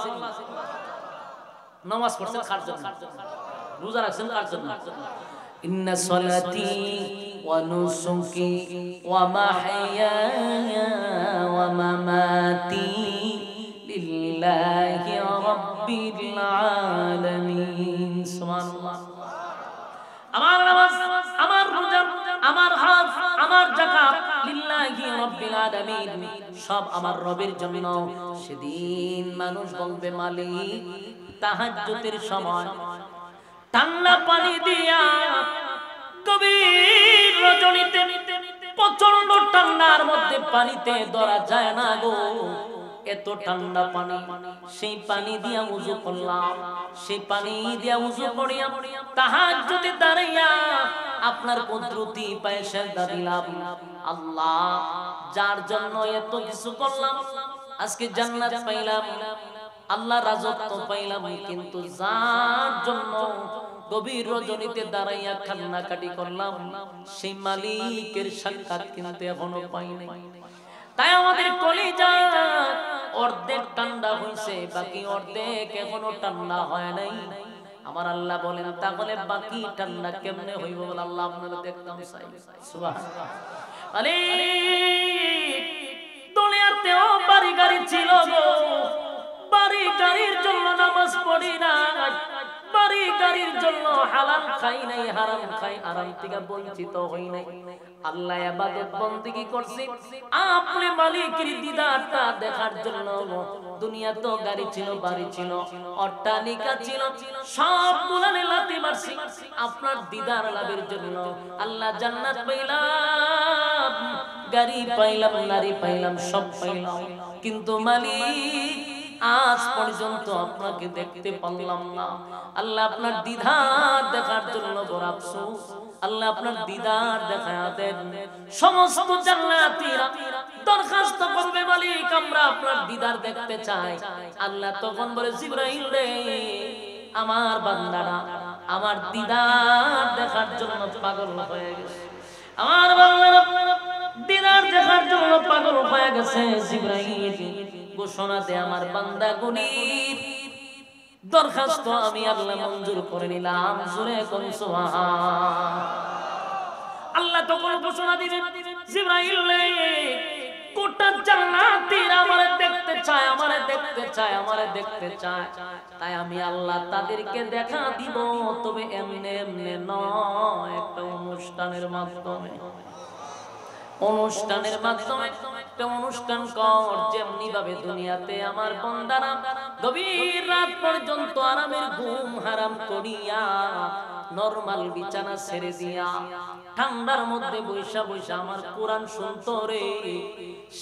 নামাজ পড়ছেন কার জন্য? রোজা রাখছেন কার জন্য? ইন্না সলাতি ওয়া নুসুকি ওয়া মাহইয়ায়া ওয়া মামাতি লিল্লাহি রাব্বিল আলামিন। সুবহানাল্লাহ। আমার নামাজ, আমার রোজা, আমার হজ, আমার যাকাত লিল্লাহি রাব্বিল আলামিন, সব আমার রবের জন্য। সেদিন মানুষ বলবে, মালিক তাহাজ্জুদের সময় ঠান্ডা পানি দিয়া গভীর রজনীতে প্রচন্ড ঠান্ডার মধ্যে পানিতে ধরা যায় না গো, এত ঠান্ডা পানি, সেই পানি দিয়া ওযু করলাম, সেই পানি দিয়া ওযু করিয়া তাহাজ্জুদে দাঁড়াইয়া আপনার কুদরতি পায়ে সেজদা দিলাম। আল্লাহ, যার জন্য এত কিছু করলাম, আজকে জান্নাত পাইলাম, আল্লাহ রাজত্ব পাইলাম, কিন্তু যার জন্য গভীর রজনীতে দাঁড়াইয়া কান্নাকাটি করলাম, সেই মালিকের সাক্ষাৎ কিন্তু এখনো পাই নাই। তাই আমাদের কলিজা অর্ধেক ঠান্ডা হইছে, বাকি অর্ধেক এখনো ঠান্ডা হয় নাই। আমার আল্লাহ বলেন, তাহলে বাকি ঠান্ডা কেমনে হইব? বলে আল্লাহ আপনারা দেখতাম চাই। সুবহানাল্লাহ। আরে দুনিয়াতেও বাড়ি গাড়ি ছিল গো, বাড়ি গাড়ির জন্য নামাজ পড়ি না, বাড়ি গাড়ির জন্য হালাল খাই নাই, হারাম খাই, আরাম থেকে বঞ্চিত হই নাই। আল্লাহ ইবাদত বন্দেগী করছি আপনি মালিকের দিদারটা দেখার জন্য। দুনিয়া তো গাড়ি ছিল, বাড়ি ছিল, অট্টালিকা ছিল, সব গুলানে লাথি মারছি আপনার দিদার লাভের জন্য। আল্লাহ জান্নাত পাইলাম, গাড়ি পাইলাম, নারী পাইলাম, সব পাইলাম, কিন্তু মালিক আজ পর্যন্ত আপনাকে দেখতে পারলাম না। আল্লাহ আপনার দিদার দেখার জন্য বড় আফসোস। আল্লাহ আপনার দিদার দেখায়া দেন। সমস্ত জান্নাতীরা দরখাস্ত করবে, মালিক আমরা আপনার দিদার দেখতে চাই। আল্লাহ তখন বলে, জিবরাইল রে, আমার বান্দারা আমার দিদার দেখার জন্য পাগল হয়ে গেছে, আমার বান্দারা দিদার দেখার জন্য পাগল হয়ে গেছে। জিবরাইল ঘোষণা দে, আমার বান্দা গুনির দরখাস্ত আমি আল্লাহ মঞ্জুর করে নিলাম। জোরে কোন সুবহান। আল্লাহ তখন ঘোষণা দিবেন, জিবরাইল রে, গোটা জান্নাতীরা আমারে দেখতে চায়, আমারে দেখতে চায়, আমারে দেখতে চায়। তাই আমি আল্লাহ তাদেরকে দেখা দিব, তবে এমনে এমনে নয়, একটা অনুষ্ঠানের মাধ্যমে। অনুষ্ঠানের মাধ্যমে একটা অনুষ্ঠান কর, যেমনি ভাবে দুনিয়াতে আমার বান্দারা গভীর রাত পর্যন্ত আরামের ঘুম হারাম করিয়া নরমাল বিছানা ছেড়ে দিয়া ঠান্ডার মধ্যে বৈশা বৈশা আমার কোরআন শুনতো রে,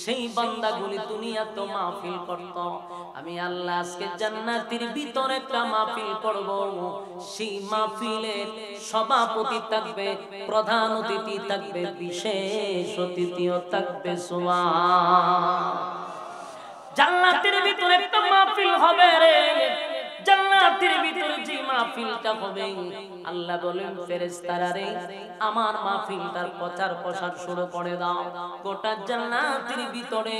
সেই বান্দাগুলি দুনিয়াতে মাহফিল করত। আমি আল্লাহ আজকে জান্নাতের ভিতরে একটা মাহফিল করব, সেই মাহফিলের সভাপতি থাকবে, প্রধান অতিথি থাকবে, বিশেষ অতিথিও থাকবে। সুবহান। জান্নাতের ভিতরে একটা মাহফিল হবে রে, জান্নাতের ভিতরে যে মাহফিলটা হবে, আল্লাহ বলেন ফেরেশতারা রে, আমার মাহফিলটার প্রচার প্রসার শুরু করে দাও। গোটা জান্নাতের ভিতরে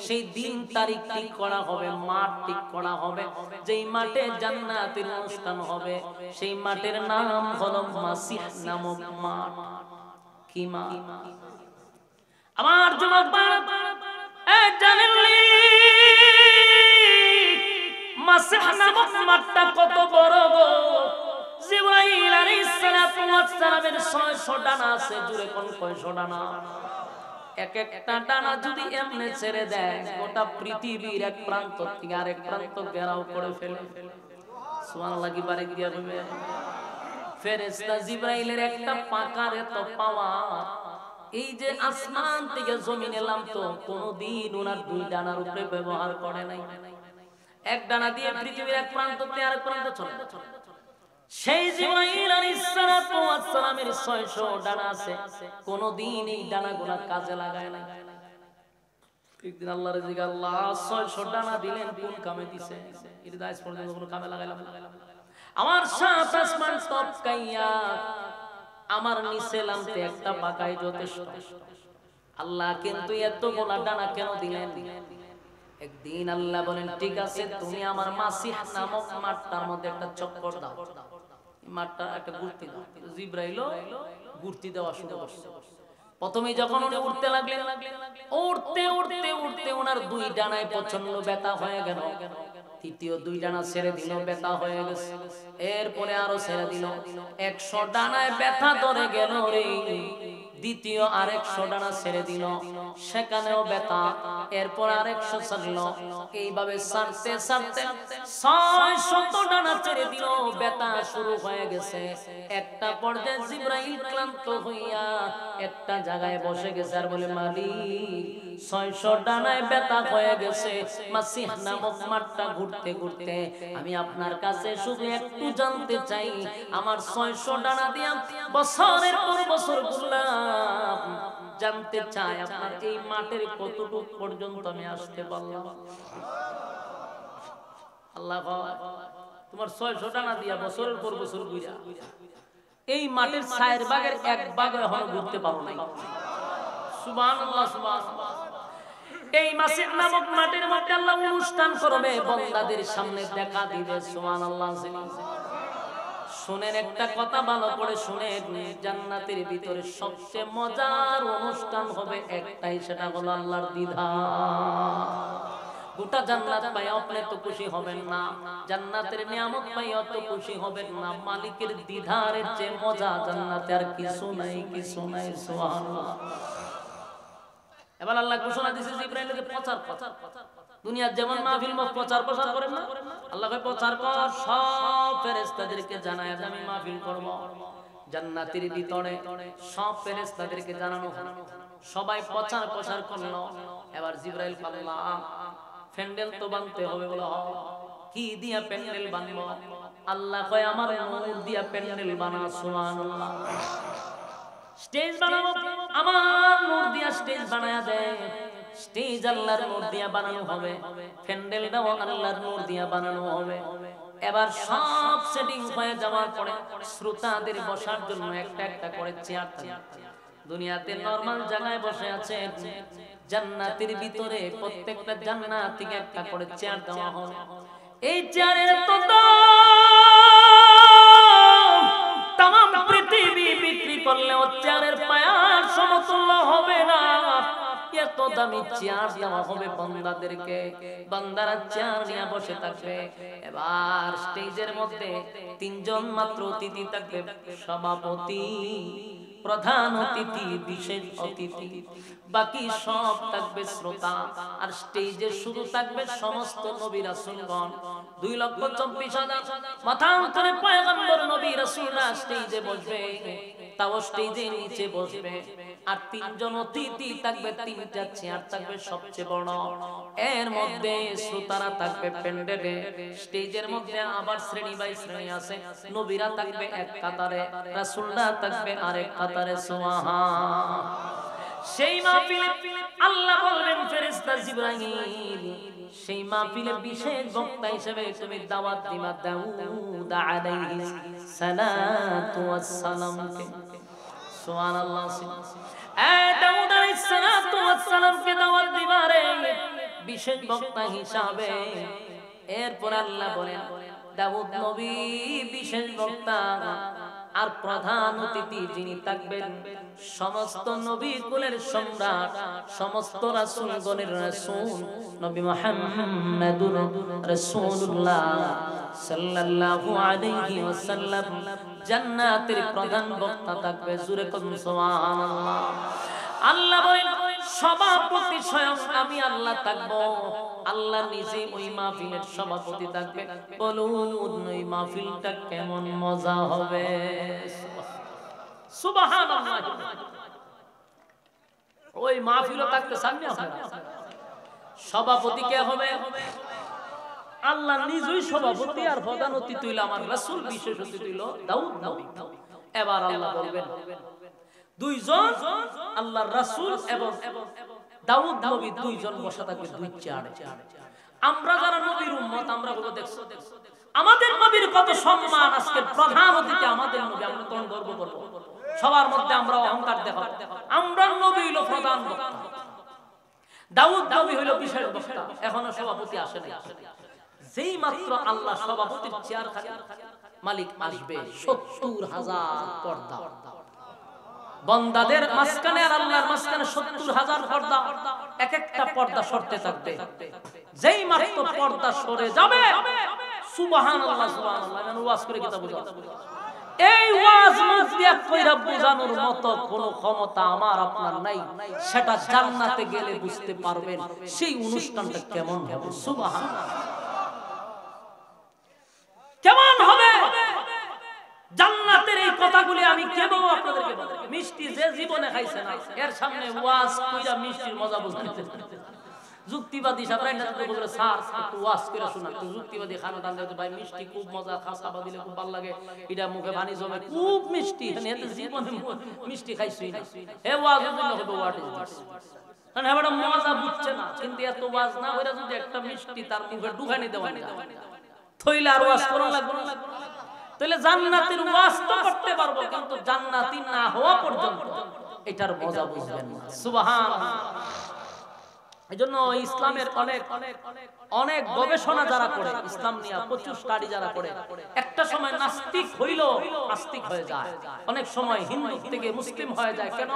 সেই দিন তারিখ ঠিক করা হবে, মাঠ ঠিক করা হবে, যেই মাঠে জান্নাতের অনুষ্ঠান হবে, সেই মাঠের নাম হলো মাসিহ নামক মাঠ। কি মাঠ? আমার যুবক জানেননি মাসিহ নামক মাঠটা কত বড় গো? জিবরাইল আলাইহিস সালাতু ওয়াস সালামের 600 ডানা আছে। জুড়ে কোন কয়শো ডানা? এক একটা ডানা যদি এমনি ছেড়ে দেয় গোটা পৃথিবীর এক প্রান্ত থেকে আরেক প্রান্ত ঘেরাও করে ফেলে। সুবহানাল্লাহ কি বারে দিয়া হবে? ফেরেশতা জিবরাইলের একটা পাকার এত পাওয়া, এই যে আসমান থেকে জমিনে নামতো কোনদিন ওনার দুই ডানার উপরে ব্যবহার করে নাই। এক ডানা দিয়ে পৃথিবীর এক প্রান্ত থেকে আরেক প্রান্ত চলে। সেই জিবরাইল আলাইহিস সালাতু ওয়াস সালামের 600 ডানা আছে, কোনদিন এই ডানাগুলো কাজে লাগায় না। একদিন আল্লাহর জিগা আল্লাহ 600 ডানা দিলেন, কোন কামে দিছে? এর দাস পর্যন্ত কোন কামে লাগাইলাম না। আমার সাত আসমান টপকাইয়া আমার নিচে নামতে একটা পাকাই যথেষ্ট। আল্লাহ কিন্তু এতগুলা ডানা কেন দিলেন? একদিন আল্লাহ বলেন, ঠিক আছে তুমি আমার মাসিহ নামক মাঠটার মধ্যে একটা চক্কর দাও, মাঠটা একটা ঘুরতে দাও। জিবরাইল ঘুরতে দেওয়া শুরু করছে। প্রথমে যখন উনি উঠতে লাগলেন, উঠতে উঠতে উঠতে ওনার দুই ডানায় প্রচন্ড ব্যথা হয়ে গেল। তৃতীয় দুই ডানা ছেড়ে দিল, ব্যথা হয়ে গেছে। এরপরে আরো ছেড়ে দিল, 100 ডানায় ব্যথা ধরে গেল রে। দ্বিতীয় আর 100 ডানা ছেড়ে দিল, সেখানেও ব্যথা। এরপর আর 100 ছাড়লো। এইভাবে ছাড়তে ছাড়তে 600 ডানা ছেড়ে দিল, ব্যথা শুরু হয়ে গেছে। একটা পর্যায়ে জিবরাইল ক্লান্ত হইয়া একটা জায়গায় বসে গেছে আর বলে, মালিক 600 ডানায় ব্যথা হয়ে গেছে, মাসিহ নামক মাঠটা ঘুরতে ঘুরতে আমি আপনার কাছে শুধু একটু জানতে চাই, আমার 600 ডানা দিয়া বছরের পর বছর ঘুরলাম, জানতে চাই আপনার এই মাঠের কতটুকু পর্যন্ত আমি আসতে পারলাম। আল্লাহ তোমার 600 ডানা দিয়া বছরের পর বছর ঘুরা এই মাঠের 4 ভাগের 1 ভাগ এখনো ঘুরতে পারো নাই। সুবহানাল্লাহ সুবহানাল্লাহ। এই মাসিহ নামক মাঠের মধ্যে আল্লাহ অনুষ্ঠান করবে, বান্দাদের সামনে দেখা দিবে। সুবহানাল্লাহ। শুনেন একটা কথা ভালো করে শুনেন, জান্নাতের ভিতরে সবচেয়ে মজার অনুষ্ঠান হবে একটাই, সেটা হলো আল্লাহর দিদার। গোটা জান্নাত পাই আপনি তো খুশি হবেন না, জান্নাতের নিয়ামত পাই অত খুশি হবেন না, মালিকের দিদারের চেয়ে মজা জান্নাতে আর কিছু নাই, কিছু নাই। সুবহানাল্লাহ। এবার আল্লাহ ঘোষণা দিয়েছে জিবরাইলকে, প্রচার প্রচার দুনিয়ার যেমন মাহফিল প্রচার প্রচার করেন না, আল্লাহ কয় প্রচার কর, সব ফেরেশতাদেরকে জানায় আমি মাহফিল করব। জান্নাতের ভিতরে সব ফেরেশতাদেরকে জানানো হলো, সবাই প্রচার প্রচার করলো। এবার জিবরাইল আল্লাহ প্যান্ডেল তো বানতে হবে, বলো কি দিয়া প্যান্ডেল বানবো? আল্লাহ কয় আমার নূর দিয়া প্যান্ডেল বানা। সুবহানাল্লাহ। স্টেজ বানাবো, আমার নূর দিয়া স্টেজ বানায়া দেয়। স্টেজ আল্লাহর নূর দিয়া বানানো হবে, প্যান্ডেলটাও আল্লাহর নূর দিয়া বানানো হবে। এবার সব সেটিং হয়ে যাওয়ার পরে শ্রোতাদের বসার জন্য একটা একটা করে চেয়ার থাকবে। দুনিয়াতে নরমাল জায়গায় বসে আছে, জান্নাতের ভিতরে প্রত্যেকটা জান্নাত থেকে একটা করে চেয়ার দেওয়া হবে। এই চেয়ারের তো তামাম পৃথিবী বিক্রি করলেও চেয়ারের পায়ার সমতুল্য হবে না। এত দামি চেয়ার দেওয়া হবে বান্দাদেরকে, বান্দারা চেয়ার নিয়ে বসে থাকবে। এবার স্টেজের মধ্যে 3 জন মাত্র অতিথি থাকবে, সভাপতি, প্রধান অতিথি, বিশেষ অতিথি, বাকি সব থাকবে শ্রোতা। আর স্টেজে শুরু থাকবে সমস্ত নবী রাসূলগণ, 2,24,000 মাথান্তরে পয়গম্বর নবী রাসূলরা স্টেজে বসবে, তাও স্টেজের নিচে বসবে। আর 3 জন অতিথি থাকবে, 3টা চেয়ার থাকবে সবচেয়ে বড়। এর মধ্যে শ্রোতারা থাকবে প্যান্ডেলে, স্টেজের মধ্যে আবার শ্রেণী বাই শ্রেণী আছে। নবীরা থাকবে এক কাতারে, রাসূলরা থাকবে আরেক কাতারে। সুবহান। সেই মাহফিলে আল্লাহ বলবেন ফেরেশতা জিবরাইল, সেই মাহফিলে বিশেষ বক্তা হিসেবে তুমি দাওয়াত দিবা দাউদ আলাইহিস সালাতু ওয়াস সালামকে। সুবহানাল্লাহ। দাউদ আলাইহিস সালাতু ওয়াস সালামকে দাওয়াত দিবা রে বিশেষ বক্তা হিসাবে। এরপর আল্লাহ বলেন দাউদ নবী বিশেষ বক্তা, আর প্রধান অতিথি যিনি থাকবেন সমস্ত নবী কুলের সম্রাট, সমস্ত রাসূলগণের রাসূল নবী মুহাম্মদুর রাসূলুল্লাহ সাল্লাল্লাহু আলাইহি ওয়াসাল্লাম। জান্নাতের প্রধান বক্তা থাকবে, জোরে বলুন সুবহানাল্লাহ। আল্লাহ বলেন সভাপতি স্বয়ং আমি আল্লাহ থাকবো। আল্লাহ নিজে ওই মাহফিলের সভাপতি থাকবে। বলুন ওই মাহফিলটা কেমন মজা হবে। সুবহানাল্লাহ। ওই মাহফিলও থাকতে চান না আপনারা? সভাপতি কে হবে? আল্লাহ নিজেই সভাপতি, আর প্রধান অতিথি হইল আমার রাসূল, বিশেষ অতিথি হইল দাউদ নবী। এবার আল্লাহ বলবেন দুইজন, আল্লাহর রাসূল এবং দাউদ নবী দুইজন বসা থাকবে দুই চেয়ারে। আমরা যারা নবীর উম্মত আমরা বলে দেখছো আমাদের নবীর কত সম্মান, আজকে প্রধান অতিথি আমাদের নবী, আমরা তখন গর্ব করব। সবার মধ্যে আমরা অহংকার দেখাবো, আমরা নবী হইল প্রধান বক্তা, দাউদ নবী হইল বিশেষ বক্তা, এখনো সভাপতি আসে নাই। যেই মাত্র আল্লাহ সভাপতির চেয়ার খালি মালিক আসবে, ৭০,০০০ পর্দা বান্দাদের মাঝখানে আর আল্লাহর মাঝখানে ৭০,০০০ পর্দা, এক একটা পর্দা সরতে থাকবে। যেই মাত্র পর্দা সরে যাবে সুবহানাল্লাহ সুবহানাল্লাহ, আমি ওয়াজ করে কিতাব বুঝাও। এই ওয়াজ মুখ দিয়া কইরা বোঝানোর মতো কোন ক্ষমতা আমার আপনার নাই, সেটা জান্নাতে গেলে বুঝতে পারবেন সেই অনুষ্ঠানটা কেমন হবে। সুবহানাল্লাহ, কেমন হবে জান্নাতের এই কথাগুলি আমি কেবল আপনাদেরকে বলবো। মিষ্টি যে জীবনে খাইছে না এর সামনে ওয়াজ কইরা মিষ্টির মজা বুঝাইতে যুক্তিবাদী সাবরাই না তো বলে স্যার একটু ওয়াজ করে শোনা, তো যুক্তিবাদী খানা দান দেয় ভাই মিষ্টি খুব মজা, খাসাবা দিলে খুব ভালো লাগে, এটা মুখে পানি জমে খুব মিষ্টি, এতে জীবনে মিষ্টি খাইছই না, হে ওয়াজ বললে হবে হোয়াট ইজ দিস, কারণ এবারে মজা বুঝছে না। কিন্তু এত ওয়াজ না হইরা যদি একটা মিষ্টি তার মুখে ঢুকানি দেওয়া যায় থইলে আর ওয়াজ করা লাগবে না, তাহলে জান্নাতের ওয়াজ তো করতে পারবো, কিন্তু জান্নাতি না হওয়া পর্যন্ত এটার মজা বুঝবেন না। সুবহানাল্লাহ। এইজন্য ইসলামের অনেক গবেষণা যারা করে, ইসলাম নিয়ে প্রচুর স্টাডি যারা করে, একটা সময় নাস্তিক হইল আস্তিক হয়ে যায়, অনেক সময় হিন্দু থেকে মুসলিম হয়ে যায়। কেন?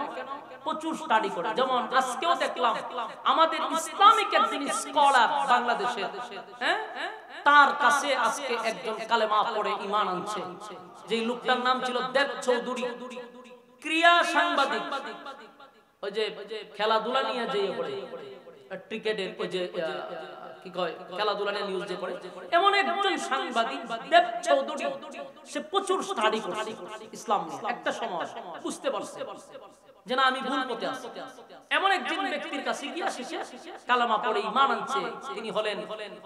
প্রচুর স্টাডি করে। যেমন আজকেও দেখলাম আমাদের ইসলামিক একজন স্কলার বাংলাদেশে, তার কাছে আজকে একজন কালেমা পড়ে ঈমান আনছে, যে লোকটার নাম ছিল দেব চৌধুরী, ক্রীড়া সাংবাদিক, ওই যে খেলাধুলা নিয়ে যে পড়ে ক্রিকেটের ওই যে কি কয় খেলাধুলা নিয়ে নিউজ যে করে, এমন একজন সাংবাদিক দেব চৌধুরী, সে প্রচুর স্টাডি করছে ইসলাম নিয়ে। একটা সময় বুঝতে পারছে যে না আমি ভুল পথে আছি, এমন একজন ব্যক্তির কাছে গিয়ে কালেমা পড়ে ঈমান আনছে। তিনি হলেন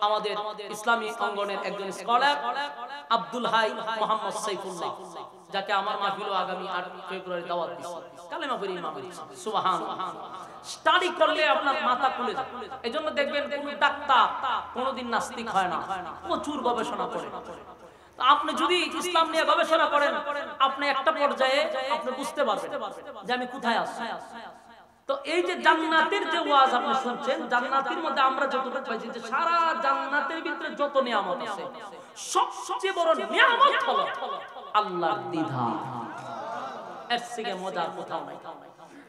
আমাদের ইসলামী অঙ্গনের একজন স্কলার আব্দুল হাই মোহাম্মদ সাইফুল্লাহ, যাকে আমার মাহফিল আগামী ৮ ফেব্রুয়ারি দাওয়াত দিয়েছে, কালেমা পড়ে ঈমান আনছে। সুবহানাল্লাহ। স্টাডি করলে আপনার মাথা খুলে যায়। এজন্য দেখবেন কোন ডাক্তার কোনদিন নাস্তিক হয় না, প্রচুর গবেষণা করে। আপনি যদি ইসলাম নিয়ে গবেষণা করেন, আপনি একটা পর্যায়ে আপনি বুঝতে পারবেন যে আমি কোথায় আছি। তো এই যে জান্নাতের যে ওয়াজ আপনি শুনছেন, জান্নাতের মধ্যে আমরা যতটুকু পাইছি যে সারা জান্নাতের ভিতরে যত নিয়ামত আছে, সবচেয়ে বড় নিয়ামত হলো আল্লাহর দ্বিধা। এর থেকে মজার কোথাও নাই।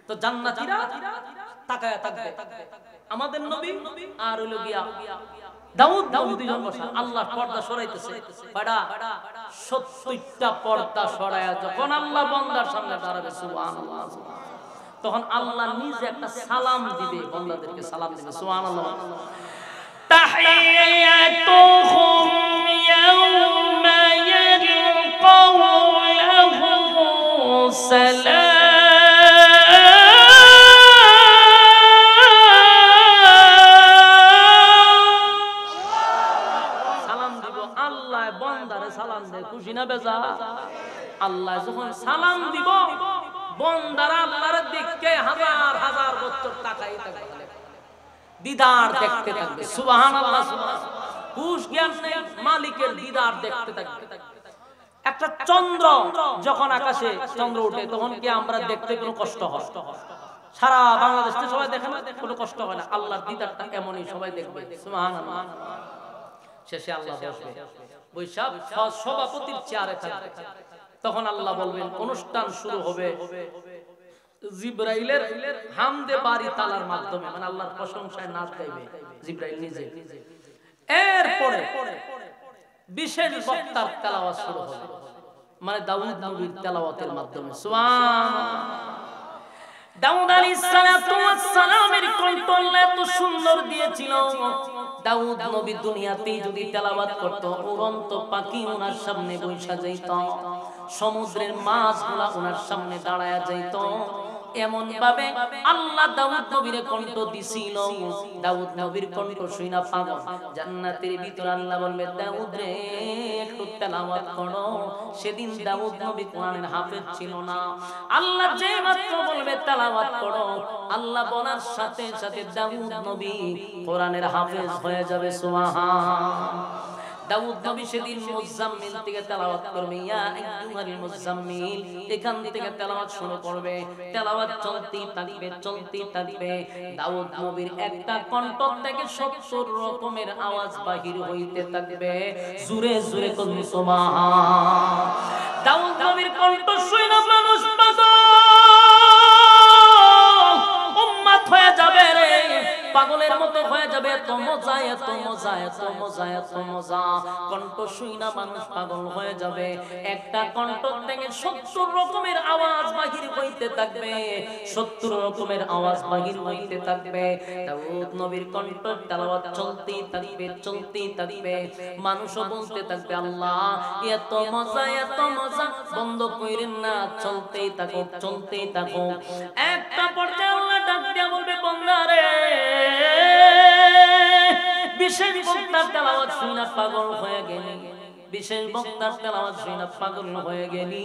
তো জান্নাতীরা তাকায়া থাকবে আমাদের নবী আর হলো গিয়া দাউদ দুইজন বসা, আল্লাহ পর্দা সরাইতেছে, বাড়া ৭০টা পর্দা সরায়া যখন আল্লাহ বান্দার সামনে দাঁড়াবে সুবহানাল্লাহ, তখন আল্লাহ নিজে একটা সালাম দিবে, বান্দাদেরকে সালাম দিবে। সুবহানাল্লাহ। তাহিয়াতুহুম ইয়াওমা ইয়ালকাউনাহু সালাম, খুশি না বেজা? আল্লাহ যখন সালাম দিব, বান্দারা আল্লাহর দিকে হাজার হাজার বছর তাকাই থাকবে, দিদার দেখতে থাকবে। সুবহানাল্লাহ। হুশ জ্ঞান নেই, মালিকের দিদার দেখতে থাকবে। একটা চন্দ্র যখন আকাশে চন্দ্র ওঠে, তখন কি আমরা দেখতে কোনো কষ্ট হয়? সারা বাংলাদেশে সবাই দেখে না, কোনো কষ্ট হয় না। আল্লাহর দিদারটা এমনই, সবাই দেখবে। সুবহানাল্লাহ। শেষে আল্লাহ বসবে, সভাপতির চেয়ারে থাকবে। তখন আল্লাহ বলবেন অনুষ্ঠান শুরু হবে জিবরাইলের হামদে বাড়ি তালার মাধ্যমে, মানে আল্লাহর প্রশংসায় নাচ গাইবে জিবরাইল নিজে। এরপরে বিশেষ বক্তার তেলাওয়াত শুরু হবে, মানে দাউদ নবীর তেলাওয়াতের মাধ্যমে। সুবহানাল্লাহ। দাউদ আলাইহিস সালাতু ওয়াস সালামের কণ্ঠ আল্লাহ এত সুন্দর দিয়েছিল, দাউদ নবী দুনিয়াতেই যদি তেলাওয়াত করত, উড়ন্ত পাখি ওনার সামনে বৈশা যাইত, সমুদ্রের মাছগুলা ওনার সামনে দাঁড়ায়া যাইত। এমন ভাবে আল্লাহ দাউদ নবীর কণ্ঠ দিছিল, দাউদ নবীর কণ্ঠ শুনা পাগল জান্নাতের ভিতর আল্লাহ বলবে, দাউদ রে একটু তেলাওয়াত করো। সেদিন দাউদ নবী কোরআনের হাফেজ ছিল না। আল্লাহ যে মাত্র বলবে তেলাওয়াত করো, আল্লাহ বলার সাথে সাথে দাউদ নবী কোরআনের হাফেজ হয়ে যাবে। সুবহানাল্লাহ। দাউদ নবী সেদিন মুজাম্মিল থেকে তেলাওয়াত করবে, ইয়া আইয়ুহাল মুজাম্মিল, এখান থেকে তেলাওয়াত শুরু করবে। তেলাওয়াত চলতেই থাকবে, চলতেই থাকবে। দাউদ নবীর একটা কণ্ঠ থেকে 70 রকমের আওয়াজ বাহির হইতে থাকবে। জোরে জোরে কবি সুবহান। দাউদ নবীর কণ্ঠ শুনে মানুষ পাগল উম্মত হয়ে যাবে রে, পাগলের মতো হয়ে যাবে। এত মজা, এত মজা, এত মজা, এত মজা। কণ্ঠ শুইনা মানুষ পাগল হয়ে যাবে। একটা কণ্ঠ থেকে 70 রকমের আওয়াজ বাহির হইতে থাকবে, 70 রকমের আওয়াজ বাহির হইতে থাকবে। দাউদ নবীর কণ্ঠ তেলাওয়াত চলতেই থাকবে, চলতেই থাকবে। মানুষও বলতে থাকবে, আল্লাহ এত মজা, এত মজা, বন্ধ কইরেন না, চলতেই থাকো, চলতেই থাকো। একটা পর্যায়ে আল্লাহ ডাক দিয়া বলবে, বান্দা রে, বিশেষ বক্তার তেলাওয়াত শুনে পাগল হয়ে গেলি, বিশেষ বক্তার তেলাওয়াত শুনে পাগল হয়ে গেলি।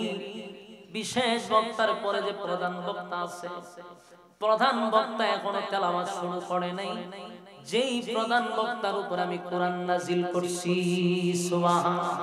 বিশেষ বক্তার পরে যে প্রধান বক্তা আছে, প্রধান বক্তা এখনো তেলাওয়াত শুরু করে নাই। যেই প্রধান বক্তার উপর আমি কোরআন নাজিল করছি, সুবহানাল্লাহ,